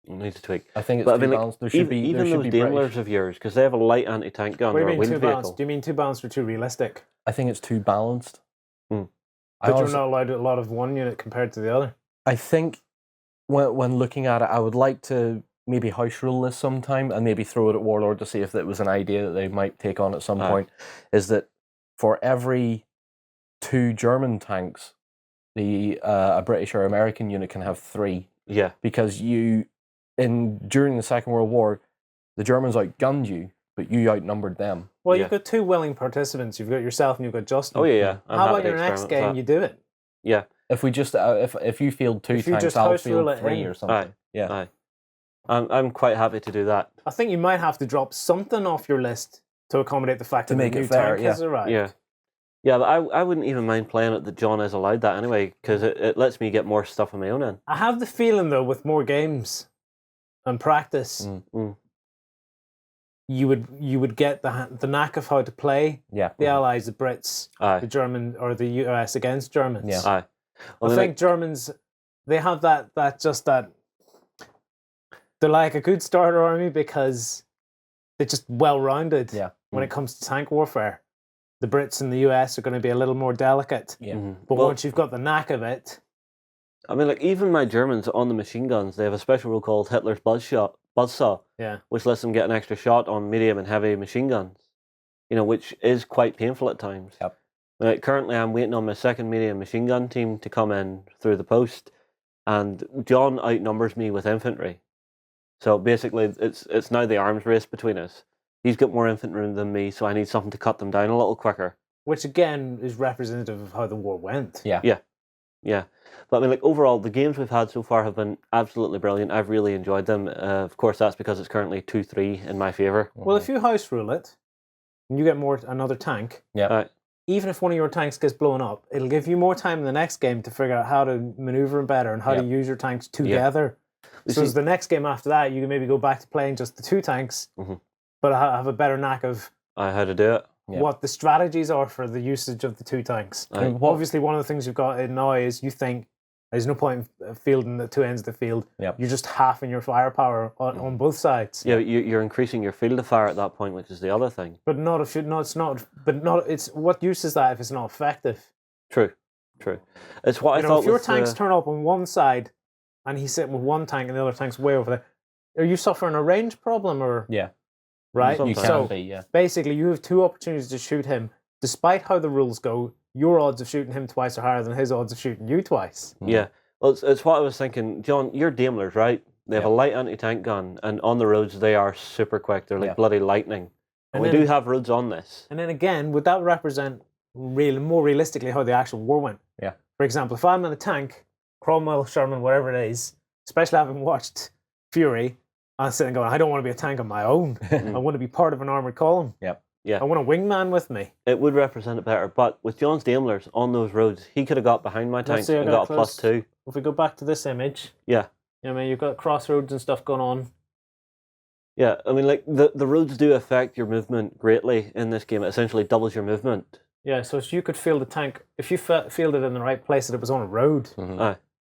It needs a tweak. I think it's too balanced. There should be even those Daimlers of yours, because they have a light anti-tank gun or a wind vehicle. Do you mean too balanced or too realistic? I think it's too balanced. But you're not allowed a lot of one unit compared to the other. I think when looking at it, I would like to maybe house rule this sometime and maybe throw it at Warlord to see if it was an idea that they might take on at some point. Is that for every 2 German tanks, a British or American unit can have 3. Yeah. Because during the Second World War, the Germans outgunned you, but you outnumbered them. Well, you've got 2 willing participants. You've got yourself and you've got Justin. Oh yeah. How about your next game? You do it. Yeah. If we just if you field 2 tanks, I'll field 3 or something. Yeah. I'm quite happy to do that. I think you might have to drop something off your list to accommodate the fact that the new tank has arrived. Yeah. Yeah, but I wouldn't even mind playing it that John has allowed that anyway, because it lets me get more stuff on my own end. I have the feeling, though, with more games and practice, you would get the knack of how to play the Allies, the Brits, the German, or the US against Germans. Yeah. Well, I think Germans, they have that they're like a good starter army because they're just well-rounded when it comes to tank warfare. The Brits and the US are going to be a little more delicate. Yeah. But once you've got the knack of it... I mean, like, even my Germans on the machine guns, they have a special rule called Hitler's Buzzsaw, which lets them get an extra shot on medium and heavy machine guns, which is quite painful at times. Yep. Like, currently, I'm waiting on my second medium machine gun team to come in through the post, and John outnumbers me with infantry. So basically, it's now the arms race between us. He's got more infantry than me, so I need something to cut them down a little quicker. Which, again, is representative of how the war went. Yeah. But I mean, like, overall, the games we've had so far have been absolutely brilliant. I've really enjoyed them. Of course, that's because it's currently 2-3 in my favour. Well, if you house rule it, and you get another tank, even if one of your tanks gets blown up, it'll give you more time in the next game to figure out how to maneuver them better and how to use your tanks together. So as the next game after that, you can maybe go back to playing just the 2 tanks, but have a better knack of how to do it. What the strategies are for the usage of the 2 tanks. Obviously, one of the things you've got in now is you think there's no point in fielding the 2 ends of the field. You're just halving your firepower on both sides. Yeah, you're increasing your field of fire at that point, which is the other thing. But it's what use is that if it's not effective? True. It's what I thought. If your tanks turn up on one side and he's sitting with one tank and the other tank's way over there, are you suffering a range problem or? Yeah. Right? You can be, basically, you have 2 opportunities to shoot him. Despite how the rules go, your odds of shooting him twice are higher than his odds of shooting you twice. Yeah. Well, it's what I was thinking. John, you're Daimlers, right? They have a light anti-tank gun, and on the roads, they are super quick. They're like bloody lightning. And we do have roads on this. And then again, would that represent more realistically how the actual war went? Yeah. For example, if I'm in a tank, Cromwell, Sherman, whatever it is, especially having watched Fury, I'm sitting going, I don't want to be a tank on my own. I want to be part of an armoured column. Yeah. I want a wingman with me. It would represent it better, but with John's Daimlers on those roads, he could have got behind my tanks and got a +2. If we go back to this image, I mean, you've got crossroads and stuff going on. Yeah, I mean, like, the roads do affect your movement greatly in this game. It essentially doubles your movement. Yeah, so you could field a tank, if you fielded in the right place that it was on a road,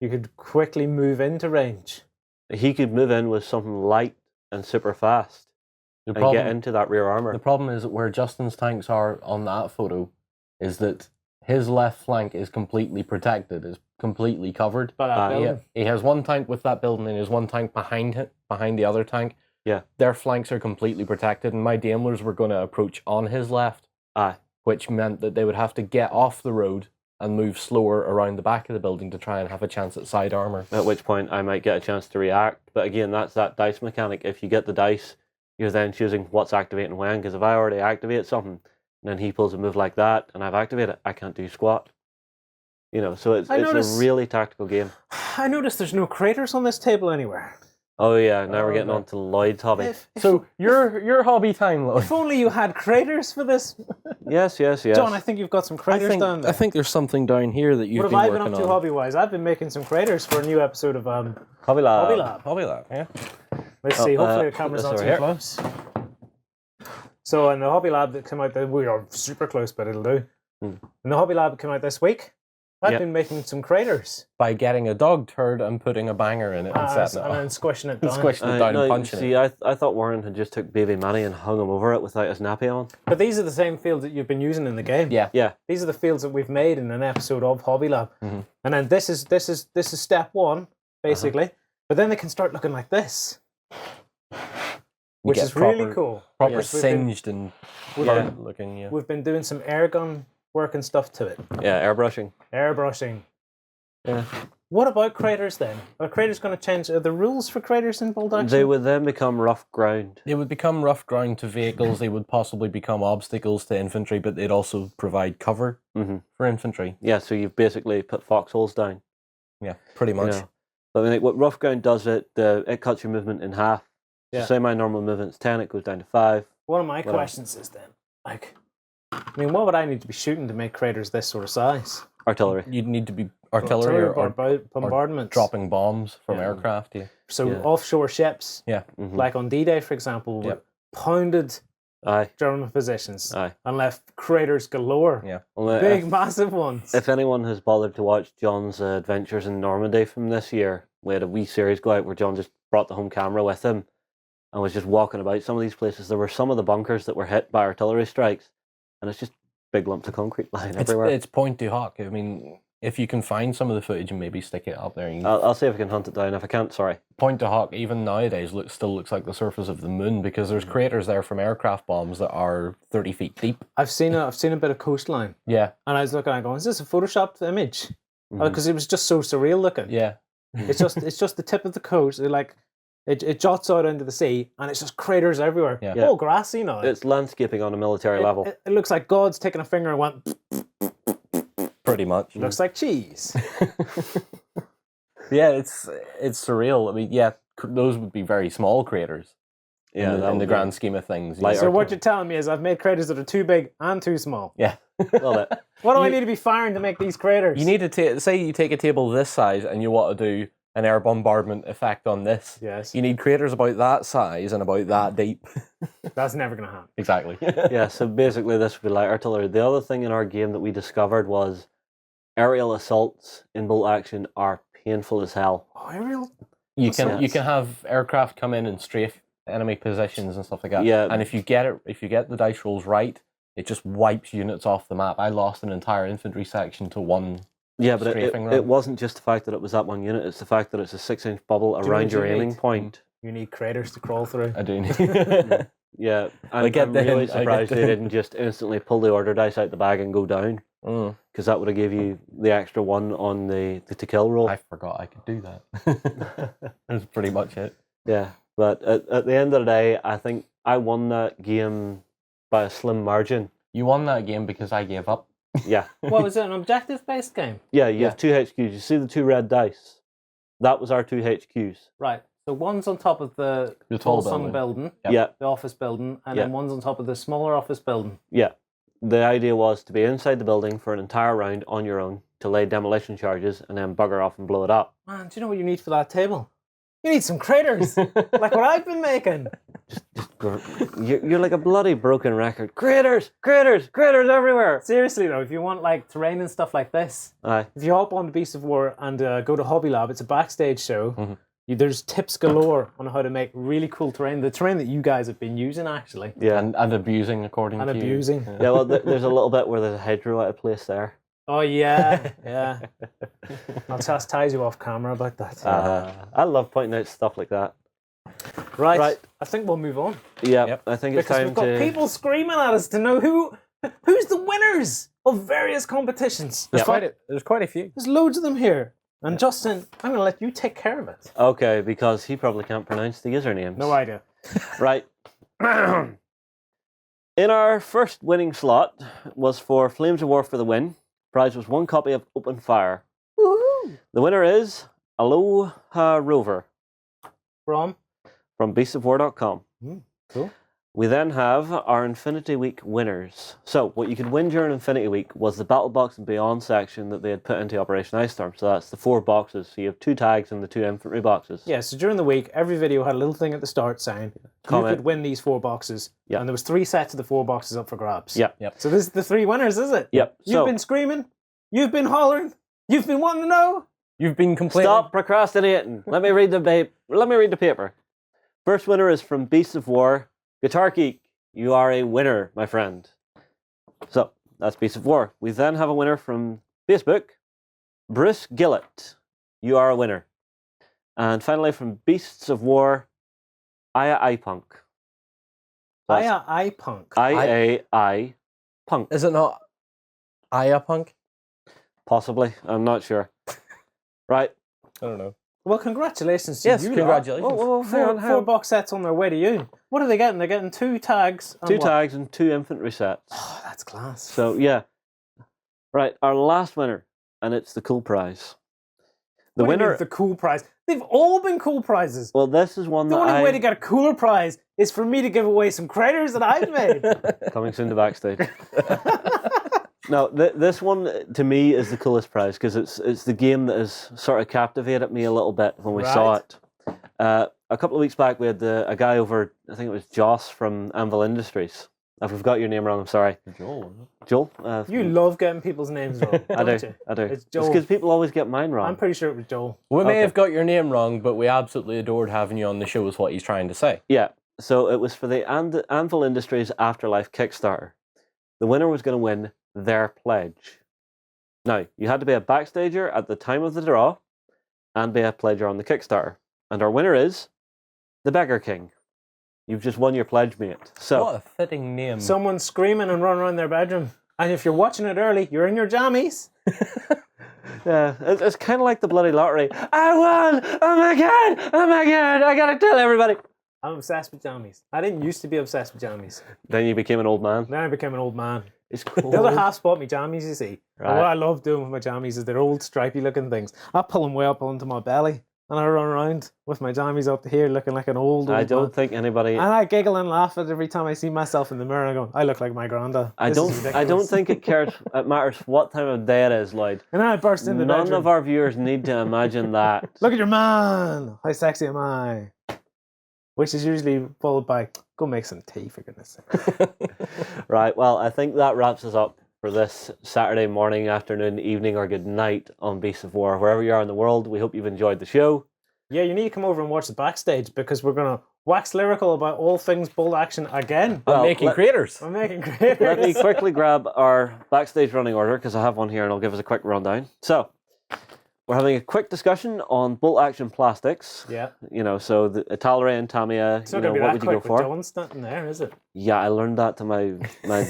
you could quickly move into range. He could move in with something light and super fast and get into that rear armour. The problem is that where Justin's tanks are on that photo is that his left flank is completely protected, is completely covered. By that building. He has one tank with that building and there's one tank behind the other tank. Yeah. Their flanks are completely protected, and my Daimlers were going to approach on his left. Which meant that they would have to get off the road and move slower around the back of the building to try and have a chance at side armour. At which point I might get a chance to react. But again, that's that dice mechanic. If you get the dice, you're then choosing what's activating when. Because if I already activate something, and then he pulls a move like that, and I've activated it, I can't do squat. So it's a really tactical game. I noticed there's no craters on this table anywhere. Oh yeah, now we're getting on to Lloyd's hobby. So your hobby time, Lloyd. If only you had craters for this. Yes. John, I think you've got some craters down there. I think there's something down here that you've been working on. What have I been up to hobby-wise? I've been making some craters for a new episode of Hobby Lab. Yeah. Let's see, hopefully the camera's not too close. So in the Hobby Lab that came out, we are super close, but it'll do. In the Hobby Lab that came out this week, I've been making some craters. By getting a dog turd and putting a banger in it and setting it up. And then squishing it down. Squishing it down and punching it. I thought Warren had just took baby Manny and hung him over it without his nappy on. But these are the same fields that you've been using in the game. Yeah. These are the fields that we've made in an episode of Hobby Lab. And then this is step one, basically. But then they can start looking like this. Which is really cool. Proper singed and looking, We've been doing some air gun work and stuff to it. Yeah, airbrushing. Yeah. What about craters then? Are craters going to change? Are the rules for craters in Bold Action? They would then become rough ground. They would become rough ground to vehicles. They would possibly become obstacles to infantry, but they'd also provide cover for infantry. Yeah, so you've basically put foxholes down. Yeah, pretty much. But I mean, what rough ground does it cuts your movement in half. Yeah. So say my normal movement's 10, it goes down to 5. One of my questions is then, what would I need to be shooting to make craters this sort of size? Artillery. You'd need to be artillery or bombardments. Dropping bombs from aircraft. Yeah. So offshore ships, like on D-Day, for example, pounded German positions and left craters galore. Yeah. Big, massive ones. If anyone has bothered to watch John's adventures in Normandy from this year, we had a wee series go out where John just brought the home camera with him and was just walking about some of these places. There were some of the bunkers that were hit by artillery strikes, and it's just big lumps of concrete lying everywhere. It's point to hawk. I mean, if you can find some of the footage and maybe stick it up there. I'll see if I can hunt it down. If I can't, sorry. Point to hawk, even nowadays, still looks like the surface of the moon because there's craters there from aircraft bombs that are 30 feet deep. I've seen a bit of coastline. Yeah. And I was looking and going, is this a photoshopped image? Because it was just so surreal looking. Yeah. It's just the tip of the coast. It jots out into the sea, and it's just craters everywhere. Yeah. All grassy now. It's landscaping on a military level. It looks like God's taken a finger and went... Pretty much. Looks like cheese. Yeah, it's surreal. I mean, those would be very small craters. Yeah, in the grand scheme of things. So what you're telling me is I've made craters that are too big and too small. Yeah. What do I need to be firing to make these craters? You need to say you take a table this size and you want to do an air bombardment effect on this. Yes. You need craters about that size and about that deep. That's never going to happen. Exactly. Yeah, so basically this would be light artillery. The other thing in our game that we discovered was aerial assaults in Bolt Action are painful as hell. Oh, aerial? You can have aircraft come in and strafe enemy positions and stuff like that. Yeah. And if you get the dice rolls right, it just wipes units off the map. I lost an entire infantry section to one. Yeah, but it wasn't just the fact that it was that one unit, it's the fact that it's a 6-inch bubble around your aiming point. You need craters to crawl through. I do. Yeah, I'm really surprised they didn't just instantly pull the order dice out the bag and go down. Because that would have gave you the extra one on the to kill roll. I forgot I could do that. That's pretty much it. Yeah, but at the end of the day, I think I won that game by a slim margin. You won that game because I gave up. Yeah. What was it, an objective-based game? Yeah, you have 2 HQs. You see the 2 red dice? That was our 2 HQs. Right. So one's on top of the tall sun building, the office building, and then one's on top of the smaller office building. Yeah. The idea was to be inside the building for an entire round on your own, to lay demolition charges, and then bugger off and blow it up. Man, do you know what you need for that table? You need some craters, like what I've been making. You're like a bloody broken record. Craters everywhere. Seriously though, if you want like terrain and stuff like this, if you hop on the Beast of War and go to Hobby Lab, it's a backstage show. There's tips galore on how to make really cool terrain. The terrain that you guys have been using actually. Yeah, and abusing according to you. Abusing. Yeah, well, there's a little bit where there's a hedgerow out of place there. Oh yeah. I'll chastise you off camera about that. I love pointing out stuff like that. Right. I think we'll move on. Yeah, I think it's time to... Because we've got people screaming at us to know who's the winners of various competitions. There's quite a few. There's loads of them here. And Justin, I'm going to let you take care of it. Okay, because he probably can't pronounce the usernames. No idea. Right. In our first winning slot was for Flames of War for the win. Prize was 1 copy of Open Fire. Woohoo! The winner is Aloha Rover. From beastofwar.com. Cool. We then have our Infinity Week winners. So, what you could win during Infinity Week was the Battle Box and Beyond section that they had put into Operation Ice Storm. So that's the 4 boxes. So you have 2 tags and the 2 infantry boxes. Yeah, so during the week, every video had a little thing at the start saying, you could win these 4 boxes. Yeah. And there was 3 sets of the 4 boxes up for grabs. Yep. So this is the 3 winners, is it? Yep. You've been screaming. You've been hollering. You've been wanting to know? You've been complaining. Stop procrastinating. Let me read the paper. First winner is from Beasts of War. Guitar Geek, you are a winner, my friend. So, that's Beasts of War. We then have a winner from Facebook. Bruce Gillett, you are a winner. And finally from Beasts of War, Aya iPunk. Aya iPunk. I Punk. Is it not Aya Punk? Possibly. I'm not sure. Right. I don't know. Well, congratulations to yes, you. Congratulations. Four box sets on their way to you. What are they getting? They're getting 2 tags. Two tags and 2 infantry sets. Oh, that's class. So, yeah. Right, our last winner, and it's the cool prize. The winner. The cool prize. They've all been cool prizes. Well, this is one the only way to get a cooler prize is for me to give away some craters that I've made. Coming soon to Backstage. No, this one to me is the coolest prize because it's the game that has sort of captivated me a little bit when we saw it. A couple of weeks back, we had a guy over, I think it was Joss from Anvil Industries. If we've got your name wrong, I'm sorry. Joel? You love getting people's names wrong, I do. It's Joel. It's because people always get mine wrong. I'm pretty sure it was Joel. We may have got your name wrong, but we absolutely adored having you on the show is what he's trying to say. Yeah, so it was for the Anvil Industries Afterlife Kickstarter. The winner was going to win their pledge. Now, you had to be a backstager at the time of the draw and be a pledger on the Kickstarter. And our winner is the Beggar King. You've just won your pledge, mate. So, what a fitting name. Someone screaming and running around their bedroom. And if you're watching it early, you're in your jammies. Yeah, it's kind of like the bloody lottery. I won! Oh my god! I gotta tell everybody. I'm obsessed with jammies. I didn't used to be obsessed with jammies. Then you became an old man? Then I became an old man. It's cool. The other half bought me jammies, you see. Right. And what I love doing with my jammies is they're old stripy looking things. I pull them way up onto my belly and I run around with my jammies up here looking like an old I don't man. think anybody... And I giggle and laugh at every time I see myself in the mirror and I go, I look like my granddad. I don't think it matters what time of day it is, Lloyd. And then I burst into the bedroom. None of our viewers need to imagine that. Look at your man! How sexy am I? Which is usually followed by, go make some tea, for goodness sake. Right, well, I think that wraps us up for this Saturday morning, afternoon, evening, or good night on Beasts of War. Wherever you are in the world, we hope you've enjoyed the show. Yeah, you need to come over and watch the backstage because we're going to wax lyrical about all things bolt action again. Well, making creators. I'm making creators. Let me quickly grab our backstage running order because I have one here and I'll give us a quick rundown. So, we're having a quick discussion on bolt action plastics. Yeah. You know, so the Talray and Tamiya, it's not going to be what that would you go quick for? with John Stanton there, is it? Yeah, I learned that to my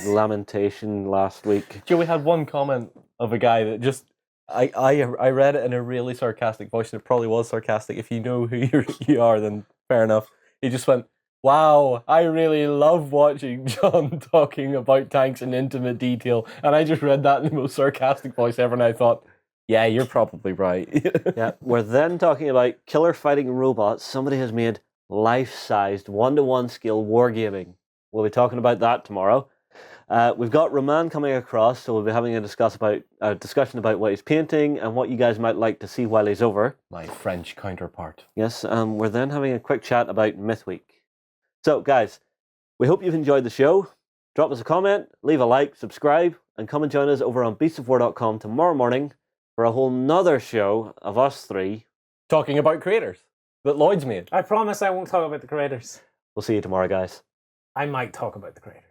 lamentation last week. Joe, we had one comment of a guy that just... I read it in a really sarcastic voice, and it probably was sarcastic. If you know who you are, then fair enough. He just went, wow, I really love watching John talking about tanks in intimate detail. And I just read that in the most sarcastic voice ever, and I thought... Yeah, you're probably right. Yeah, we're then talking about killer fighting robots. Somebody has made life-sized, 1-to-1 scale wargaming. We'll be talking about that tomorrow. We've got Roman coming across, so we'll be having a discussion about what he's painting and what you guys might like to see while he's over. My French counterpart. Yes, we're then having a quick chat about Myth Week. So, guys, we hope you've enjoyed the show. Drop us a comment, leave a like, subscribe, and come and join us over on beastsofwar.com tomorrow morning for a whole nother show of us three talking about creators that Lloyd's made. I promise I won't talk about the creators. We'll see you tomorrow, guys. I might talk about the creators.